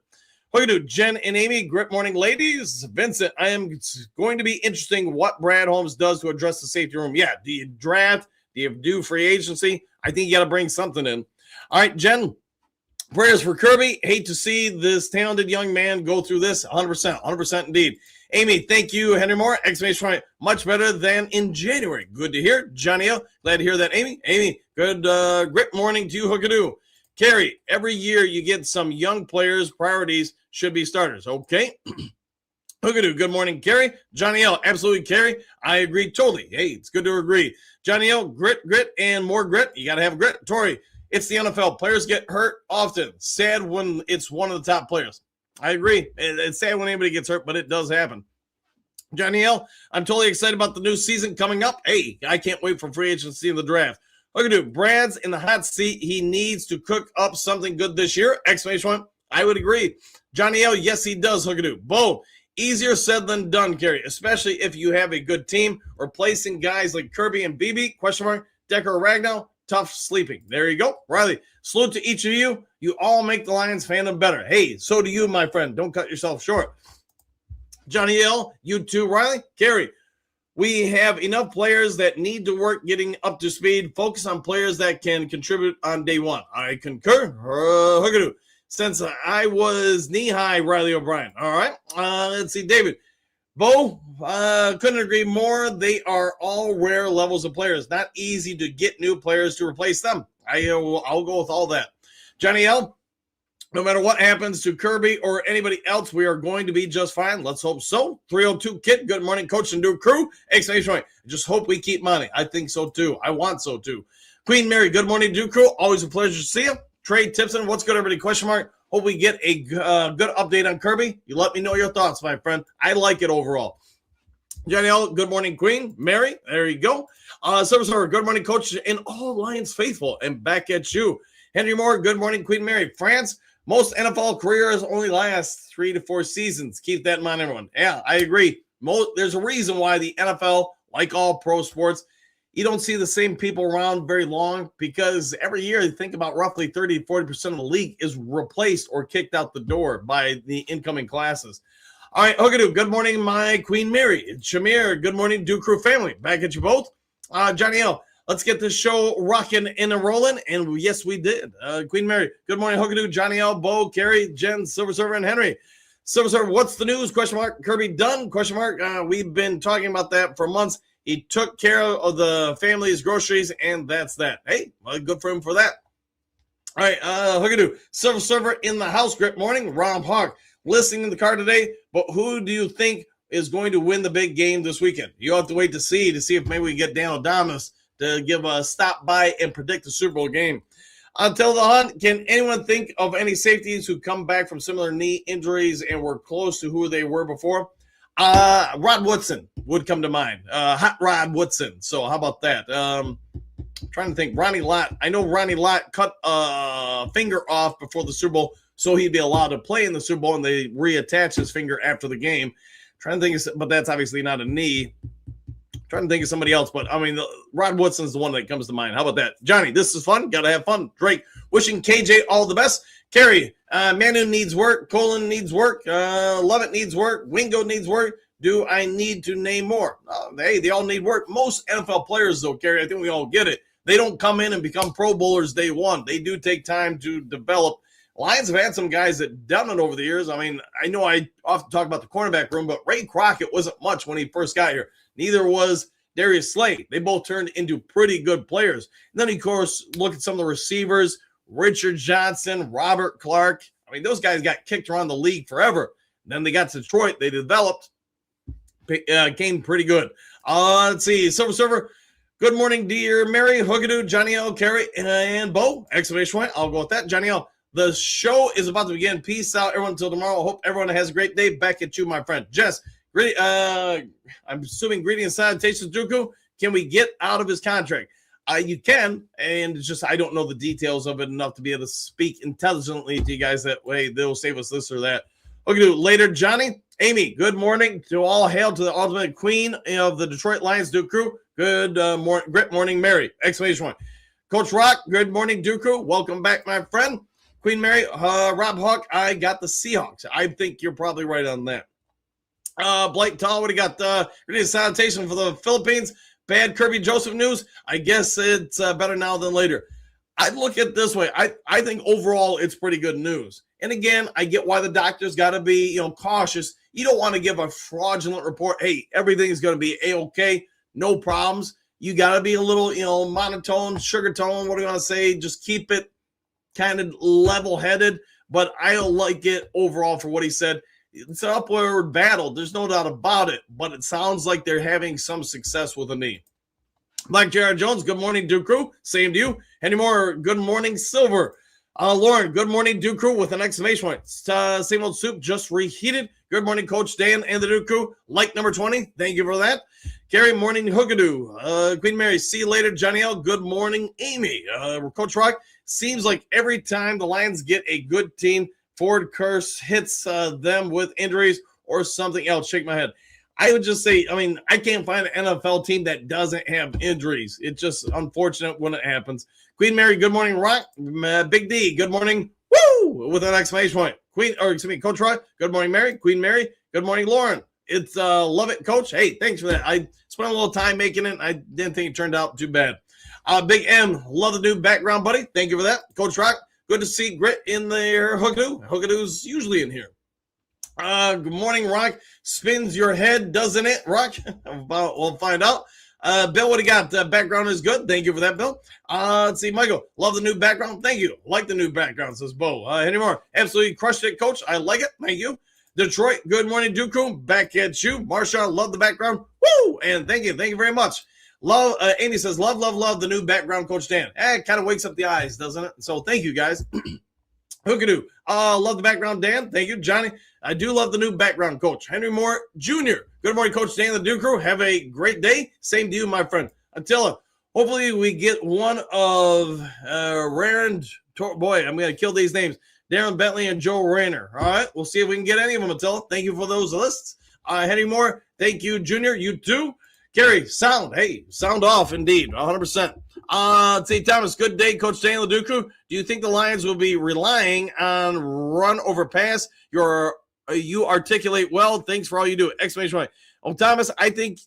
What do you do, Jen and Amy? Great morning, ladies. Vincent, it's going to be interesting what Brad Holmes does to address the safety room. Yeah, do you draft? Do you do free agency? I think you got to bring something in. All right, Jen, prayers for Kirby. Hate to see this talented young man go through this. 100% indeed. Amy, thank you. Henry Moore, exclamation point. Much better than in January. Good to hear. Johnny O, glad to hear that, Amy. Amy, good, great morning to you, Hookadoo. Carrie, every year you get some young players. Priorities should be starters. Okay. Hookadoo, good morning, Carrie. Johnny L, absolutely, Carrie. I agree totally. Hey, it's good to agree. Johnny L, grit, and more grit. You got to have grit. Tori, it's the NFL. Players get hurt often. Sad when it's one of the top players. I agree. It's sad when anybody gets hurt, but it does happen. Johnny L, I'm totally excited about the new season coming up. Hey, I can't wait for free agency in the draft. Hookadoo, Brad's in the hot seat. He needs to cook up something good this year. Exclamation point. I would agree. Johnny L, yes, he does, Hookadoo. Bo, easier said than done, Kerry, especially if you have a good team. Replacing guys like Kirby and BB, question mark, Decker or Ragnow, tough sleeping. There you go. Riley, salute to each of you. You all make the Lions fandom better. Hey, so do you, my friend. Don't cut yourself short. Johnny L, you too, Riley. Kerry, we have enough players that need to work getting up to speed. Focus on players that can contribute on day one. I concur. Hookadoo. Since I was knee-high, Riley O'Brien. All right. Let's see, David. Bo, couldn't agree more. They are all rare levels of players. Not easy to get new players to replace them. I'll go with all that. Johnny L, no matter what happens to Kirby or anybody else, we are going to be just fine. Let's hope so. 302 Kid, good morning, coach and do crew. Exclamation point. Just hope we keep money. I think so, too. I want so, too. Queen Mary, good morning, do crew. Always a pleasure to see you. Trey Tipson, what's good, everybody? Question mark. Hope we get a good update on Kirby. You let me know your thoughts, my friend. I like it overall. Johnny L, good morning, Queen. Mary, there you go. Service Order, good morning, Coach, and all Lions faithful. And back at you. Henry Moore, good morning, Queen Mary. France, most NFL careers only last 3 to 4 seasons. Keep that in mind, everyone. Yeah, I agree. There's a reason why the NFL, like all pro sports, you don't see the same people around very long because every year you think about roughly 30 to 40% of the league is replaced or kicked out the door by the incoming classes. All right, Hookadoo, good morning, my Queen Mary. Shamir, good morning, Do Crew family. Back at you both. Johnny L, let's get this show rocking and rolling. And yes, we did. Queen Mary, good morning, Hookadoo, Johnny L, Bo, Carrie, Jen, Silver Server, and Henry. Silver Server, what's the news? Question mark. Kirby done? Question mark. We've been talking about that for months. He took care of the family's groceries, and that's that. Hey, well, good for him for that. All right, Hookadoo, Silver Server in the house. Great morning, Rom Hawk. Listening in the car today, but who do you think is going to win the big game this weekend? You'll have to wait to see if maybe we can get Dan Adamas to give a stop by and predict the Super Bowl game. Until the hunt, can anyone think of any safeties who come back from similar knee injuries and were close to who they were before? Rod Woodson would come to mind. Hot Rod Woodson. So how about that? Trying to think. Ronnie Lott. I know Ronnie Lott cut a finger off before the Super Bowl, so he'd be allowed to play in the Super Bowl, and they reattach his finger after the game. Trying to think, but that's obviously not a knee. Trying to think of somebody else, but I mean, Rod Woodson's the one that comes to mind. How about that, Johnny? This is fun. Got to have fun. Drake, wishing KJ all the best. Carrie, Manu needs work. Colin needs work. Lovett needs work. Wingo needs work. Do I need to name more? Hey, they all need work. Most NFL players, though, Carrie, I think we all get it. They don't come in and become Pro Bowlers day one. They do take time to develop Lions have had some guys that done it over the years. I mean, I know I often talk about the cornerback room, but Ray Crockett wasn't much when he first got here. Neither was Darius Slade. They both turned into pretty good players. And then, of course, look at some of the receivers, Richard Johnson, Robert Clark. I mean, those guys got kicked around the league forever. Then they got to Detroit. They developed, came pretty good. Let's see. Silver Server. Good morning, dear Mary, Hookadoo, Johnny L, Kerry, and Bo. Exclamation point. I'll go with that. Johnny L. The show is about to begin. Peace out, everyone, until tomorrow. I hope everyone has a great day. Back at you, my friend. Jess, I'm assuming greetings and salutations, Dooku. Can we get out of his contract? You can, and it's just I don't know the details of it enough to be able to speak intelligently to you guys. That way they'll save us this or that. Okay, later, Johnny. Amy, good morning to all. Hail to the ultimate queen of the Detroit Lions, Duke Crew. Good great morning, Mary. Exclamation point. Coach Rock, good morning, Duke Crew. Welcome back, my friend. Queen Mary, Rob Hawk, I got the Seahawks. I think you're probably right on that. Blake Tall, what do you got? Greetings, salutation for the Philippines. Bad Kirby Joseph news. I guess it's better now than later. I look at it this way. I think overall it's pretty good news. And again, I get why the doctors got to be cautious. You don't want to give a fraudulent report. Hey, everything's going to be A-okay, no problems. You got to be a little monotone, sugar tone. What do you want to say? Just keep it kind of level-headed, but I don't like it overall for what he said. It's an upward battle. There's no doubt about it, but it sounds like they're having some success with a knee. Mike Jared Jones, good morning, Duke Crew. Same to you. Any more? Good morning, Silver. Lauren, good morning, Duke Crew, with an exclamation point. Same old soup, just reheated. Good morning, Coach Dan and the Duke Crew. Like number 20. Thank you for that. Gary, morning, Hookadoo. Queen Mary, see you later. Johnny L, good morning, Amy. Coach Rock, seems like every time the Lions get a good team, Ford Curse hits them with injuries or something else. Shake my head. I would just say, I can't find an NFL team that doesn't have injuries. It's just unfortunate when it happens. Queen Mary, good morning, Rock. Big D, good morning. Woo! With an exclamation point. Coach Rock, good morning, Mary. Queen Mary, good morning, Lauren. It's love it, Coach. Hey, thanks for that. I spent a little time making it. I didn't think it turned out too bad. Big M, love the new background, buddy. Thank you for that. Coach Rock, good to see Grit in there. Hookadoo. Hookadoo's usually in here. Good morning, Rock. Spins your head, doesn't it, Rock? We'll find out. Bill, what do you got? Background is good. Thank you for that, Bill. Let's see, Michael. Love the new background. Thank you. Like the new background, says Bo. Any more? Absolutely crushed it, Coach. I like it. Thank you. Detroit, good morning, Dooku. Back at you. Marshawn, love the background. Woo! And thank you. Thank you very much. Love. Amy says, love the new background, Coach Dan. It kind of wakes up the eyes, doesn't it? So thank you, guys. Hookadoo. Love the background, Dan. Thank you, Johnny. I do love the new background, Coach. Henry Moore Jr. Good morning, Coach Dan, the Duke Crew. Have a great day. Same to you, my friend. Attila, hopefully we get one of Rand. Boy, I'm going to kill these names. Darren Bentley and Joe Rayner. All right, we'll see if we can get any of them, Attila. Thank you for those lists. Henry Moore, thank you, Junior. You too. Gary, sound. Hey, sound off indeed, 100%. Say Thomas, good day, Coach Daniel Duku. Do you think the Lions will be relying on run over pass? You articulate well. Thanks for all you do. Exclamation point. Oh, Thomas, I think,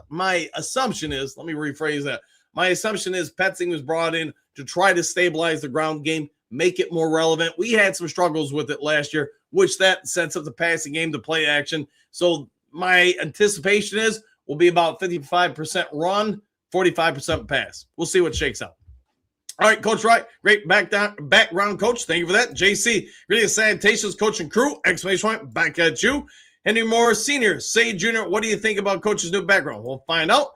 my assumption is, let me rephrase that. My assumption is Petzing was brought in to try to stabilize the ground game, make it more relevant. We had some struggles with it last year, which that sets up the passing game to play action. So my anticipation is will be about 55% run, 45% pass. We'll see what shakes out. All right, Coach Wright, great background, Coach. Thank you for that. JC, greetings, salutations, Coach and crew. Exclamation point, back at you. Henry Moore Sr., Say Jr., what do you think about Coach's new background? We'll find out.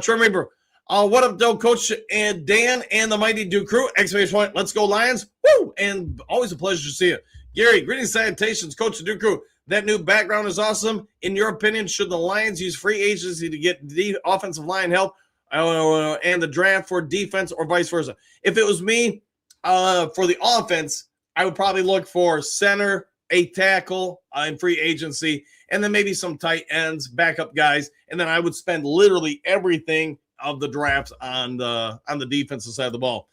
Trey Reaper, what up, though, Coach and Dan and the mighty Duke crew? Exclamation point, let's go, Lions. Woo! And always a pleasure to see you. Gary, greetings, salutations, Coach and Duke crew. That new background is awesome. In your opinion, should the Lions use free agency to get the offensive line help and the draft for defense or vice versa? If it was me, for the offense, I would probably look for center, a tackle in free agency, and then maybe some tight ends, backup guys, and then I would spend literally everything of the drafts on the defensive side of the ball.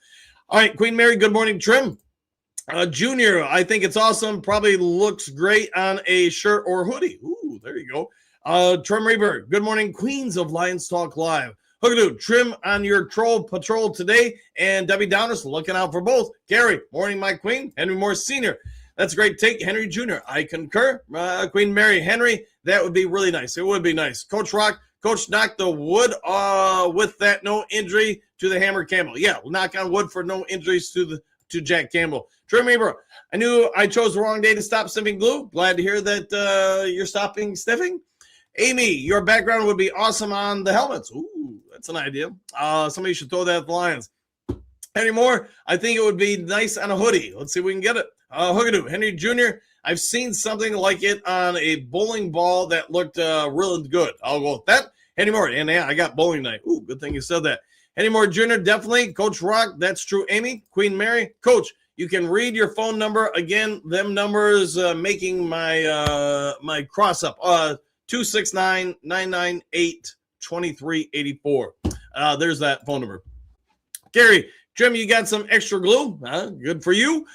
All right, Queen Mary, good morning, Trim. Junior, I think it's awesome. Probably looks great on a shirt or hoodie. Ooh, there you go. Trim Reaver, good morning, Queens of Lions Talk Live. Hookadoo, trim on your troll patrol today. And Debbie Downers, looking out for both. Gary, morning, my queen. Henry Moore Sr., that's a great take. Henry Jr., I concur. Queen Mary Henry, that would be really nice. It would be nice. Coach Rock, Coach knocked the wood with that no injury to the Hammer Campbell. Yeah, knock on wood for no injuries to Jack Campbell. Trim Reaper, I knew I chose the wrong day to stop sniffing glue. Glad to hear that you're stopping sniffing. Amy, your background would be awesome on the helmets. Ooh, that's an idea. Somebody should throw that at the Lions. Henry Moore, I think it would be nice on a hoodie. Let's see if we can get it. Hookadoo, Henry Jr., I've seen something like it on a bowling ball that looked really good. I'll go with that. Henry Moore, and yeah, I got bowling night. Ooh, good thing you said that. Henry Moore Jr., definitely. Coach Rock, that's true. Amy, Queen Mary, Coach, you can read your phone number. Again, them numbers making my my cross up. 269-998-2384. There's that phone number. Gary, Jim, you got some extra glue. Good for you.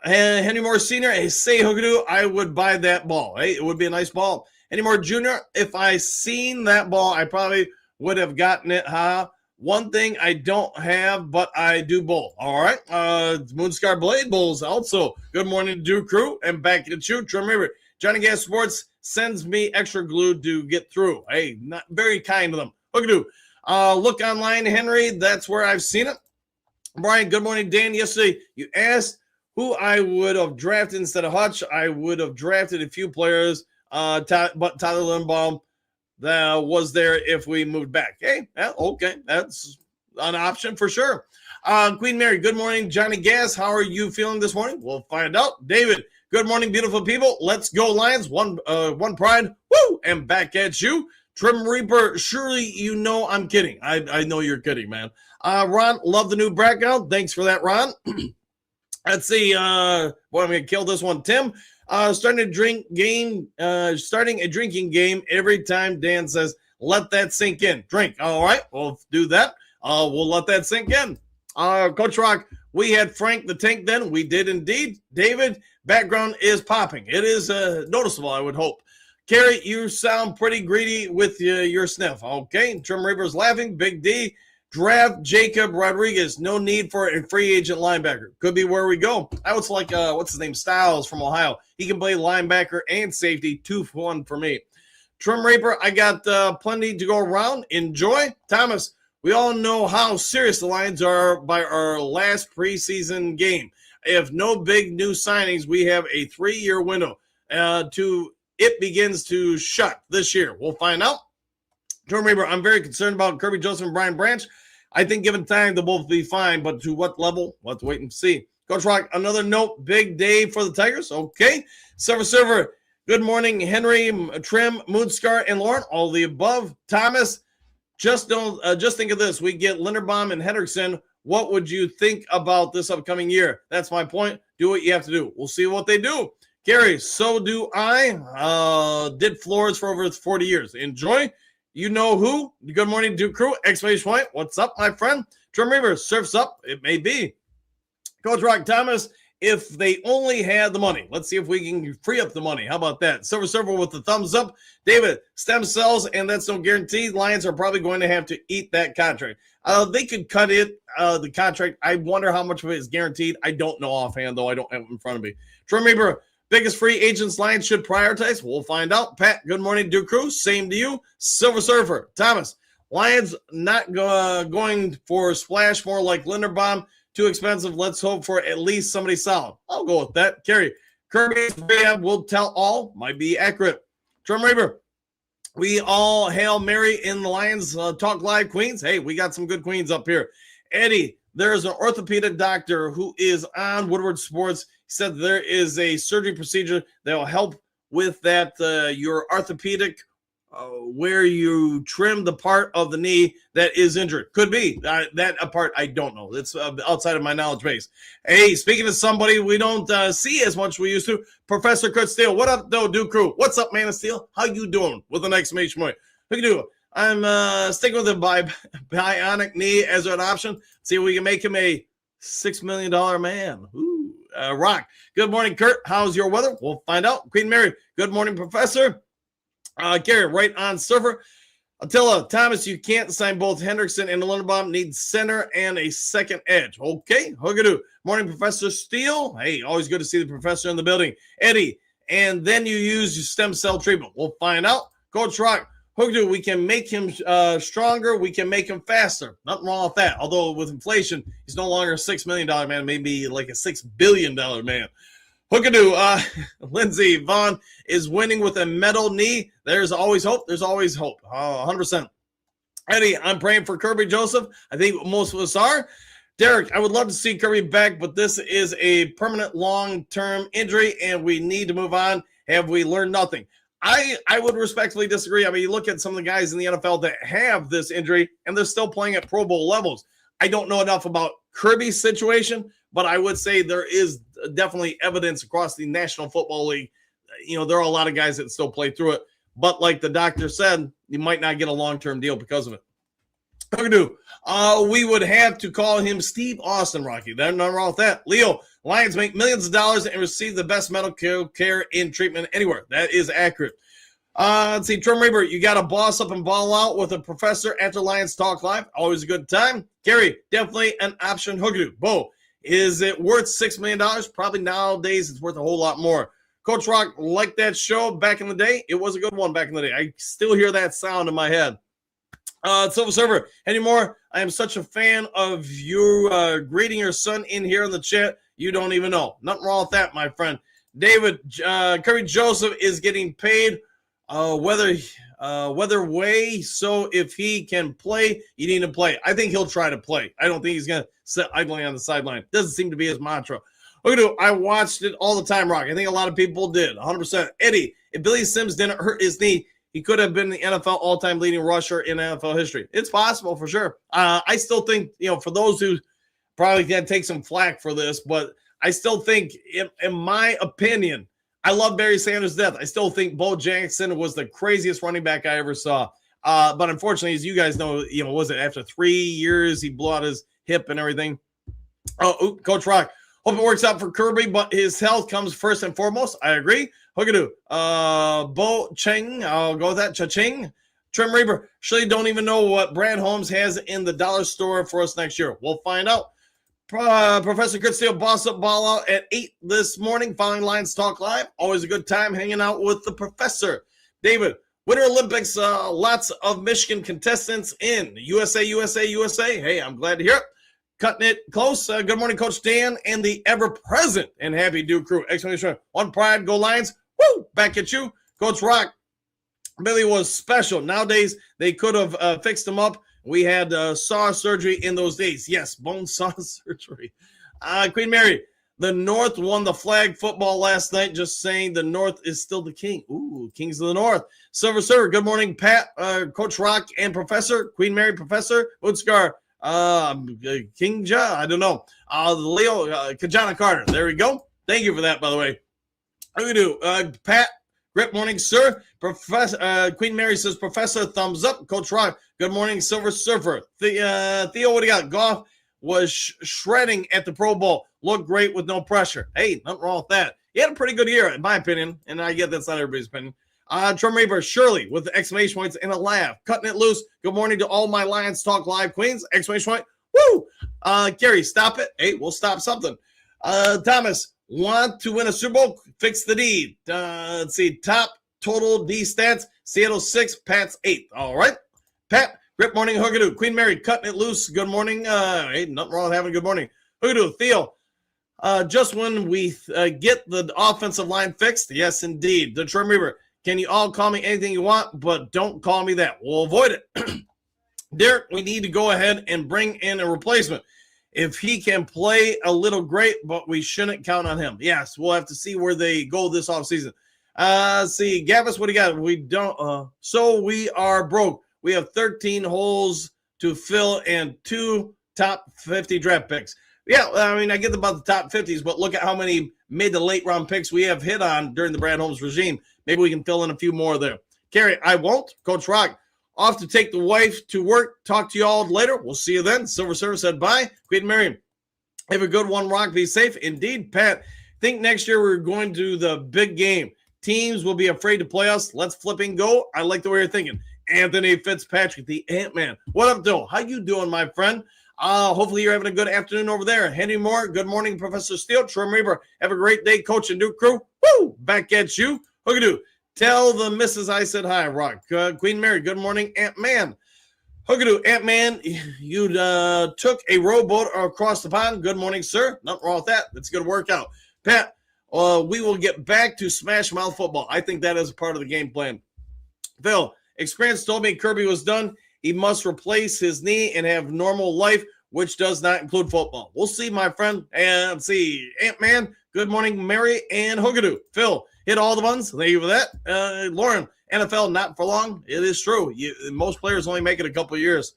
Henry Moore Sr., hey, say Hookadoo, I would buy that ball. Hey, it would be a nice ball. Henry Moore Jr., if I seen that ball, I probably would have gotten it. One thing I don't have, but I do bowl. All right. Moonscar Blade Bowls also. Good morning to Duke Crew and back at you. Remember, Johnny Gas Sports sends me extra glue to get through. Hey, not very kind of them. Hookadoo. Look online, Henry. That's where I've seen it. Brian, good morning, Dan. Yesterday, you asked who I would have drafted instead of Hutch. I would have drafted a few players, but Tyler Lindbaum that was there if we moved back. Hey, okay, that's an option for sure. Queen Mary, good morning. Johnny Gas, how are you feeling this morning? We'll find out. David, good morning, beautiful people. Let's go, Lions. One pride. Woo! And back at you. Trim Reaper, surely you know I'm kidding. I know you're kidding, man. Ron, love the new background. Thanks for that, Ron. Let's see. Boy, I'm going to kill this one. Tim, starting a drinking game every time Dan says, let that sink in. Drink. All right, we'll do that. We'll let that sink in. Coach Rock, we had Frank the Tank then. We did indeed. David, background is popping. It is noticeable, I would hope. Carrie, you sound pretty greedy with your sniff. Okay, Trim Reaper's laughing. Big D, draft Jacob Rodriguez. No need for a free agent linebacker. Could be where we go. I was like, what's his name? Styles from Ohio. He can play linebacker and safety. 2-for-1 for me. Trim Reaper, I got plenty to go around. Enjoy. Thomas, we all know how serious the Lions are by our last preseason game. If no big new signings, we have a 3-year window it begins to shut this year. We'll find out. Trim Reaper, I'm very concerned about Kirby Joseph and Brian Branch. I think given time, they'll both be fine, but to what level? We'll have to wait and see. Coach Rock, another note, big day for the Tigers. Okay. Server, good morning, Henry, Trim, Moonscar, and Lauren. All the above. Thomas, just think of this. We get Linderbaum and Hendrickson. What would you think about this upcoming year? That's my point. Do what you have to do. We'll see what they do. Gary, so do I. Did floors for over 40 years. Enjoy. You know who? Good morning, Duke Crew. Exclamation point. What's up, my friend? Trim Reaver, surfs up. It may be. Coach Rock Thomas, if they only had the money. Let's see if we can free up the money. How about that? Silver with the thumbs up. David, stem cells, and that's no guarantee. Lions are probably going to have to eat that contract. They could cut it, the contract. I wonder how much of it is guaranteed. I don't know offhand, though. I don't have it in front of me. Trim Reaper, biggest free agents Lions should prioritize. We'll find out. Pat, good morning, Duke Crew. Same to you. Silver Surfer. Thomas, Lions not going for splash, more like Linderbaum. Too expensive. Let's hope for at least somebody solid. I'll go with that. Kerry, Kirby will tell all. Might be accurate. Trim Reaper, we all hail Mary in the Lions Talk Live Queens. Hey, we got some good queens up here. Eddie, there's an orthopedic doctor who is on Woodward Sports. He said there is a surgery procedure that will help with that, your orthopedic, where you trim the part of the knee that is injured. Could be. That part, I don't know. It's outside of my knowledge base. Hey, speaking of somebody we don't see as much as we used to, Professor Kurt Steele. What up, though, Duke Crew? What's up, man of Steel? How you doing? With an exclamation point. Who can do it? I'm sticking with the bionic knee as an option. See if we can make him a $6 million man. Ooh. Rock. Good morning, Kurt. How's your weather? We'll find out. Queen Mary. Good morning, Professor. Gary, right on server. Attila, Thomas, you can't sign both Hendrickson and Linderbaum. Need center and a second edge. Okay, Hoogadoo. Morning, Professor Steele. Hey, always good to see the professor in the building. Eddie, and then you use your stem cell treatment. We'll find out. Coach Rock, Hoogadoo, we can make him stronger. We can make him faster. Nothing wrong with that. Although with inflation, he's no longer a $6 million man, maybe like a $6 billion man. Hookadoo, Lindsey Vaughn is winning with a metal knee. There's always hope. There's always hope. 100%. Eddie, I'm praying for Kirby Joseph. I think most of us are. Derek, I would love to see Kirby back, but this is a permanent long-term injury, and we need to move on. Have we learned nothing? I would respectfully disagree. I mean, you look at some of the guys in the NFL that have this injury, and they're still playing at Pro Bowl levels. I don't know enough about Kirby's situation, but I would say there is definitely evidence across the National Football League. You know, there are a lot of guys that still play through it. But like the doctor said, you might not get a long-term deal because of it. We would have to call him Steve Austin, Rocky. There's nothing wrong with that. Leo, Lions make millions of dollars and receive the best medical care and treatment anywhere. That is accurate. Let's see, Trim Reaper, you got to boss up and ball out with a professor after Lions Talk Live. Always a good time. Gary, definitely an option. Hookadoo. Bo, is it worth $6 million? Probably nowadays it's worth a whole lot more. Coach Rock, like that show back in the day? It was a good one back in the day. I still hear that sound in my head. Silver Server, anymore? I am such a fan of you greeting your son in here in the chat. You don't even know. Nothing wrong with that, my friend. David, Kirby Joseph is getting paid whether way. So if he can play, you need to play. I think he'll try to play. I don't think he's going to sit idling on the sideline. Doesn't seem to be his mantra. I watched it all the time, Rock. I think a lot of people did. 100%. Eddie, if Billy Sims didn't hurt his knee, he could have been the NFL all-time leading rusher in NFL history. It's possible for sure. I still think, for those who probably can take some flack for this, but I still think, in my opinion, I love Barry Sanders to death. I still think Bo Jackson was the craziest running back I ever saw. But unfortunately, as you guys know, was it after 3 years he blew out his hip and everything? Coach Rock, hope it works out for Kirby, but his health comes first and foremost. I agree. Hookadoo. Bo Cheng, I'll go with that. Cha-ching. Trim Reaper, surely don't even know what Brad Holmes has in the dollar store for us next year. We'll find out. Professor Kurt Steele, boss up ball out at 8 this morning, following Lions Talk Live. Always a good time hanging out with the professor. David, Winter Olympics, lots of Michigan contestants in. USA. Hey, I'm glad to hear it. Cutting it close. Good morning, Coach Dan, and the ever-present and happy Duke crew. Exclamation. One pride, go Lions. Woo! Back at you. Coach Rock, Billy was special. Nowadays, they could have fixed him up. We had saw surgery in those days. Yes, bone saw surgery. Queen Mary, the North won the flag football last night. Just saying the North is still the king. Ooh, Kings of the North. Silver Server, good morning, Pat, Coach Rock, and Professor. Queen Mary, Professor. Woodskar, King Ja, I don't know. Leo, Kajana Carter. There we go. Thank you for that, by the way. How do we do? Pat, great morning, sir. Professor Queen Mary says, Professor, thumbs up. Coach Rock, good morning, Silver Surfer. Theo, what do you got? Goff was shredding at the Pro Bowl. Looked great with no pressure. Hey, nothing wrong with that. He had a pretty good year, in my opinion, and I get that's not everybody's opinion. Trim Reaper, Shirley, with the exclamation points and a laugh. Cutting it loose. Good morning to all my Lions Talk Live queens. Exclamation point. Woo! Gary, stop it. Hey, we'll stop something. Thomas, want to win a Super Bowl? Fix the D. Let's see. Top total D stats. Seattle 6, Pat's 8. All right. Pat, great morning, Hookadoo. Queen Mary, cutting it loose. Good morning. Hey, nothing wrong with having a good morning. Hookadoo, Theo. Just when we get the offensive line fixed. Yes, indeed. The Trim Reaper. Can you all call me anything you want, but don't call me that. We'll avoid it. Derek, we need to go ahead and bring in a replacement. If he can play a little, great, but we shouldn't count on him. Yes, we'll have to see where they go this offseason. See, Gavis, what do you got? We don't. So we are broke. We have 13 holes to fill and 2 top 50 draft picks. Yeah, I mean, I get about the top 50s, but look at how many mid to late round picks we have hit on during the Brad Holmes regime. Maybe we can fill in a few more there. Carrie, I won't. Coach Rock, off to take the wife to work. Talk to you all later. We'll see you then. Silver Server said bye. Queen Mary, have a good one, Rock. Be safe. Indeed, Pat, think next year we're going to the big game. Teams will be afraid to play us. Let's flip and go. I like the way you're thinking. Anthony Fitzpatrick, the Ant-Man. What up, Bill? How you doing, my friend? Hopefully you're having a good afternoon over there. Henry Moore, good morning, Professor Steele. Trim Reaper, have a great day, Coach and Duke Crew. Woo! Back at you. Hookadoo. Tell the missus I said hi, Rock. Queen Mary, good morning, Ant-Man. Hookadoo, Ant-Man, you took a rowboat across the pond. Good morning, sir. Nothing wrong with that. It's going to work out. Pat, we will get back to Smash Mouth football. I think that is part of the game plan. Phil, experience told me Kirby was done. He must replace his knee and have normal life, which does not include football. We'll see, my friend. And see, Ant-Man, good morning, Mary and Hookadoo. Phil, hit all the buttons. Thank you for that. Lauren, NFL not for long. It is true. Most players only make it a couple of years.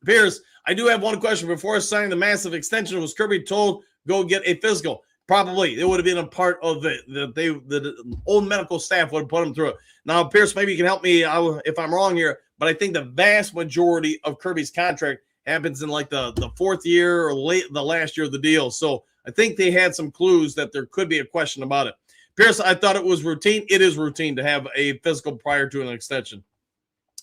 Pierce, I do have one question. Before signing the massive extension, was Kirby told go get a physical? Probably. It would have been a part of it. The old medical staff would have put him through it. Now, Pierce, maybe you can help me if I'm wrong here, but I think the vast majority of Kirby's contract happens in like the fourth year or the last year of the deal. So I think they had some clues that there could be a question about it. Pierce, I thought it was routine. It is routine to have a physical prior to an extension.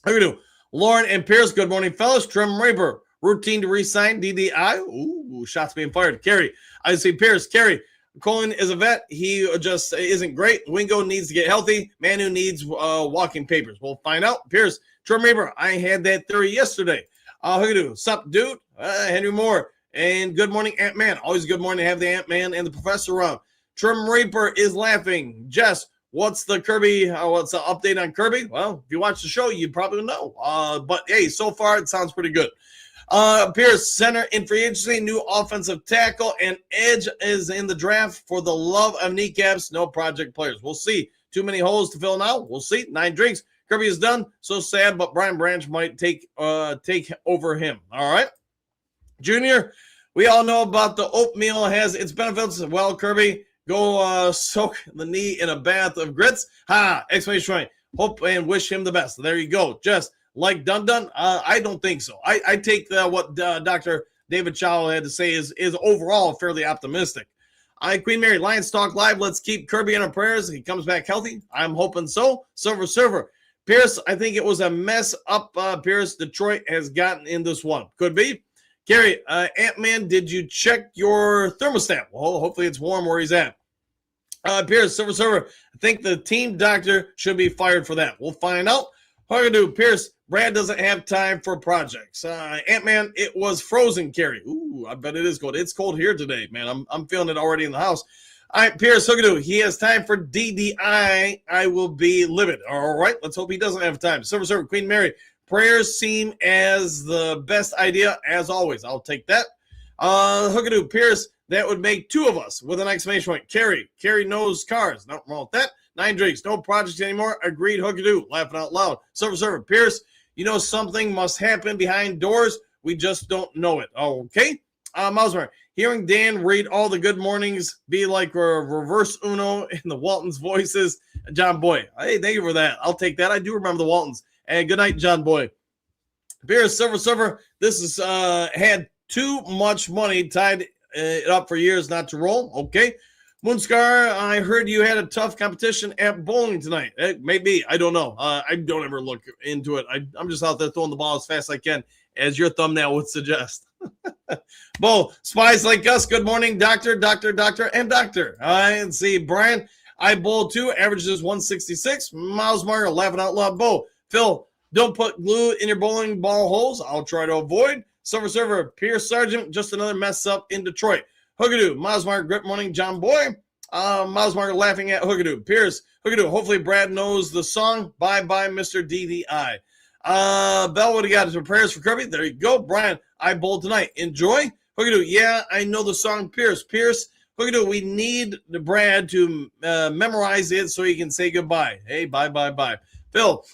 How you doing? Lauren and Pierce, good morning, fellas. Trim Raper, routine to re-sign DDI. Ooh, shots being fired. Kerry, I see Pierce. Kerry, Colin is a vet. He just isn't great. Wingo needs to get healthy. Manu needs walking papers. We'll find out. Pierce, Trim Raper, I had that theory yesterday. How you doing? Sup, dude? Henry Moore. And good morning, Ant-Man. Always good morning to have the Ant-Man and the Professor around. Trim Reaper is laughing. Jess, what's the Kirby? What's the update on Kirby? Well, if you watch the show, you probably know. But hey, so far it sounds pretty good. Pierce, center in free agency, new offensive tackle, and edge is in the draft for the love of kneecaps. No project players. We'll see. Too many holes to fill now. We'll see. 9 drinks. Kirby is done. So sad, but Brian Branch might take over him. All right. Junior, we all know about the oatmeal has its benefits. Well, Kirby, go soak the knee in a bath of grits. Ha! Exclamation point. Hope and wish him the best. There you go. Just like Dun. I don't think so. I take what Dr. David Chow had to say is overall fairly optimistic. Queen Mary, Lions Talk Live. Let's keep Kirby in our prayers. He comes back healthy. I'm hoping so. Server. Pierce, I think it was a mess up. Pierce, Detroit has gotten in this one. Could be. Gary, Ant-Man, did you check your thermostat? Well, hopefully it's warm where he's at. Pierce, server. I think the team doctor should be fired for that. We'll find out. How you do, Pierce? Brad doesn't have time for projects. Ant-Man, it was frozen, Carrie. Ooh, I bet it is cold. It's cold here today, man. I'm feeling it already in the house. All right, Pierce, Hookadoo, he has time for DDI. I will be livid. All right, let's hope he doesn't have time. Server, Queen Mary, prayers seem as the best idea, as always. I'll take that. Hookadoo, Pierce, that would make 2 of us with an exclamation point. Carrie knows cars. Nothing wrong with that. 9 drinks, no projects anymore. Agreed, Hookadoo, laughing out loud. Server, Pierce, you know something must happen behind doors. We just don't know it. Okay. Mausmer, hearing Dan read all the good mornings be like a reverse Uno in the Waltons' voices. John Boy, hey, thank you for that. I'll take that. I do remember the Waltons. And good night, John Boy. Pierce, server, this is had too much money tied it up for years not to roll. Okay. Moonscar, I heard you had a tough competition at bowling tonight. Maybe. I don't know. I don't ever look into it. I'm just out there throwing the ball as fast as I can, as your thumbnail would suggest. Bo, spies like us, good morning, doctor, and doctor. And see, Brian, I bowled too, averages 166. Miles Marger, laughing out loud. Bo, Phil, don't put glue in your bowling ball holes. I'll try to avoid. Server, Pierce Sargent, just another mess up in Detroit. Hookadoo, Miles Marger, good morning, John Boy. Miles Marger laughing at Hookadoo. Pierce, Hookadoo, hopefully Brad knows the song. Bye, Mr. DDI. Bell, what do you got? Some prayers for Kirby? There you go. Brian, I bowled tonight. Enjoy. Hookadoo, yeah, I know the song Pierce. Hookadoo, we need Brad to memorize it so he can say goodbye. Hey, bye. Phil,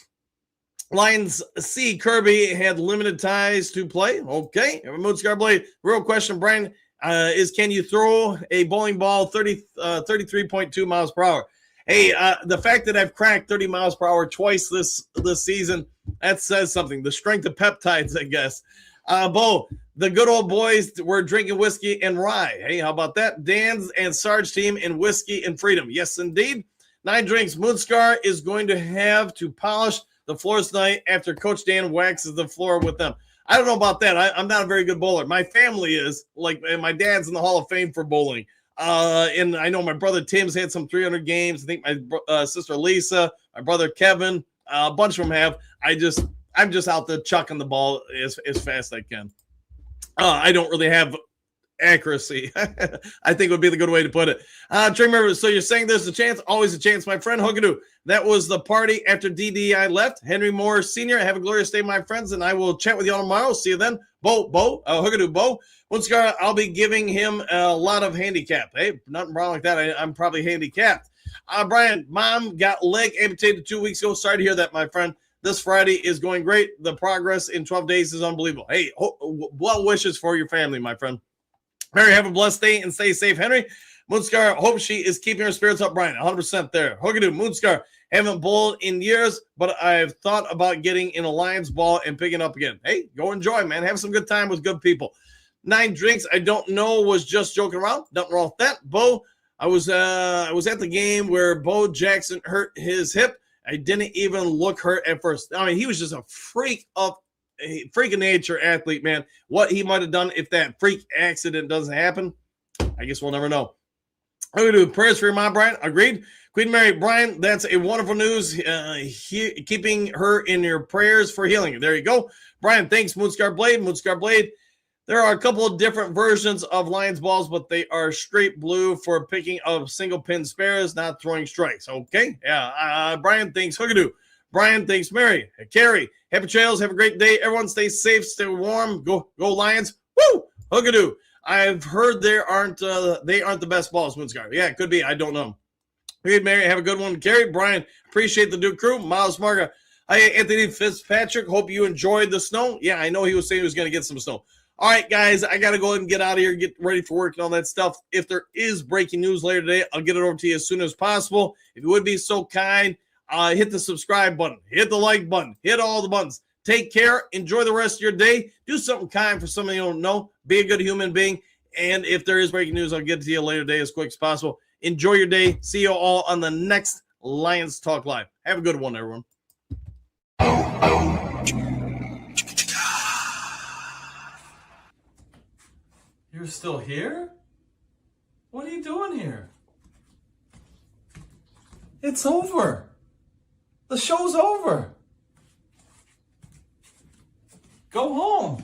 Lions C. Kirby had limited ties to play. Okay. Moodscar Blade, real question, Brian, is can you throw a bowling ball 33.2 miles per hour? Hey, the fact that I've cracked 30 miles per hour twice this season, that says something. The strength of peptides, I guess. Bo, the good old boys were drinking whiskey and rye. Hey, how about that? Dan's and Sarge team in whiskey and freedom. Yes, indeed. 9 drinks. Moonscar is going to have to polish the floors tonight after Coach Dan waxes the floor with them. I don't know about that. I'm not a very good bowler. My family is, like, and my dad's in the Hall of Fame for bowling. And I know my brother Tim's had some 300 games. I think my sister Lisa, my brother Kevin, a bunch of them have. I'm just out there chucking the ball as fast as I can. I don't really have accuracy. I think would be the good way to put it. Trey Member, so you're saying there's a chance? Always a chance, my friend. Hookadoo. That was the party after DDI left. Henry Moore Sr., have a glorious day, my friends, and I will chat with you all tomorrow. See you then. Hookadoo, Bo. Munskar, I'll be giving him a lot of handicap. Hey, nothing wrong with that. I'm probably handicapped. Brian, mom got leg amputated 2 weeks ago. Sorry to hear that, my friend. This Friday is going great. The progress in 12 days is unbelievable. Hey, well wishes for your family, my friend. Mary, have a blessed day and stay safe. Henry, Moonscar, hope she is keeping her spirits up, Brian. 100% there. Hookadoo, Moonscar, haven't bowled in years, but I've thought about getting in a Lions ball and picking up again. Hey, go enjoy, man. Have some good time with good people. 9 drinks, I don't know, was just joking around. Nothing wrong with that. Bo, I was at the game where Bo Jackson hurt his hip. I didn't even look hurt at first. I mean, he was just a freak of nature athlete, man. What he might have done if that freak accident doesn't happen, I guess we'll never know. I'm going to do prayers for your mom, Brian. Agreed. Queen Mary, Brian, that's a wonderful news. Keeping her in your prayers for healing. There you go. Brian, thanks, Moonscar Blade. Moonscar Blade. There are a couple of different versions of Lions balls, but they are straight blue for picking up single pin spares, not throwing strikes. Okay. Yeah. Brian, thanks, Hookadoo. Brian, thanks, Mary. Carrie, happy trails. Have a great day. Everyone stay safe, stay warm. Go Lions. Woo! Hookadoo. I've heard they aren't the best balls, Moonscar. Yeah, it could be. I don't know. Hey, Mary, have a good one. Carrie, Brian, appreciate the Duke crew. Miles Marga. Hi, Anthony Fitzpatrick. Hope you enjoyed the snow. Yeah, I know he was saying he was going to get some snow. All right, guys, I got to go ahead and get out of here, get ready for work and all that stuff. If there is breaking news later today, I'll get it over to you as soon as possible. If you would be so kind, hit the subscribe button, hit the like button, hit all the buttons. Take care. Enjoy the rest of your day. Do something kind for somebody you don't know. Be a good human being. And if there is breaking news, I'll get to you later today as quick as possible. Enjoy your day. See you all on the next Lions Talk Live. Have a good one, everyone. You're still here? What are you doing here? It's over. The show's over. Go home.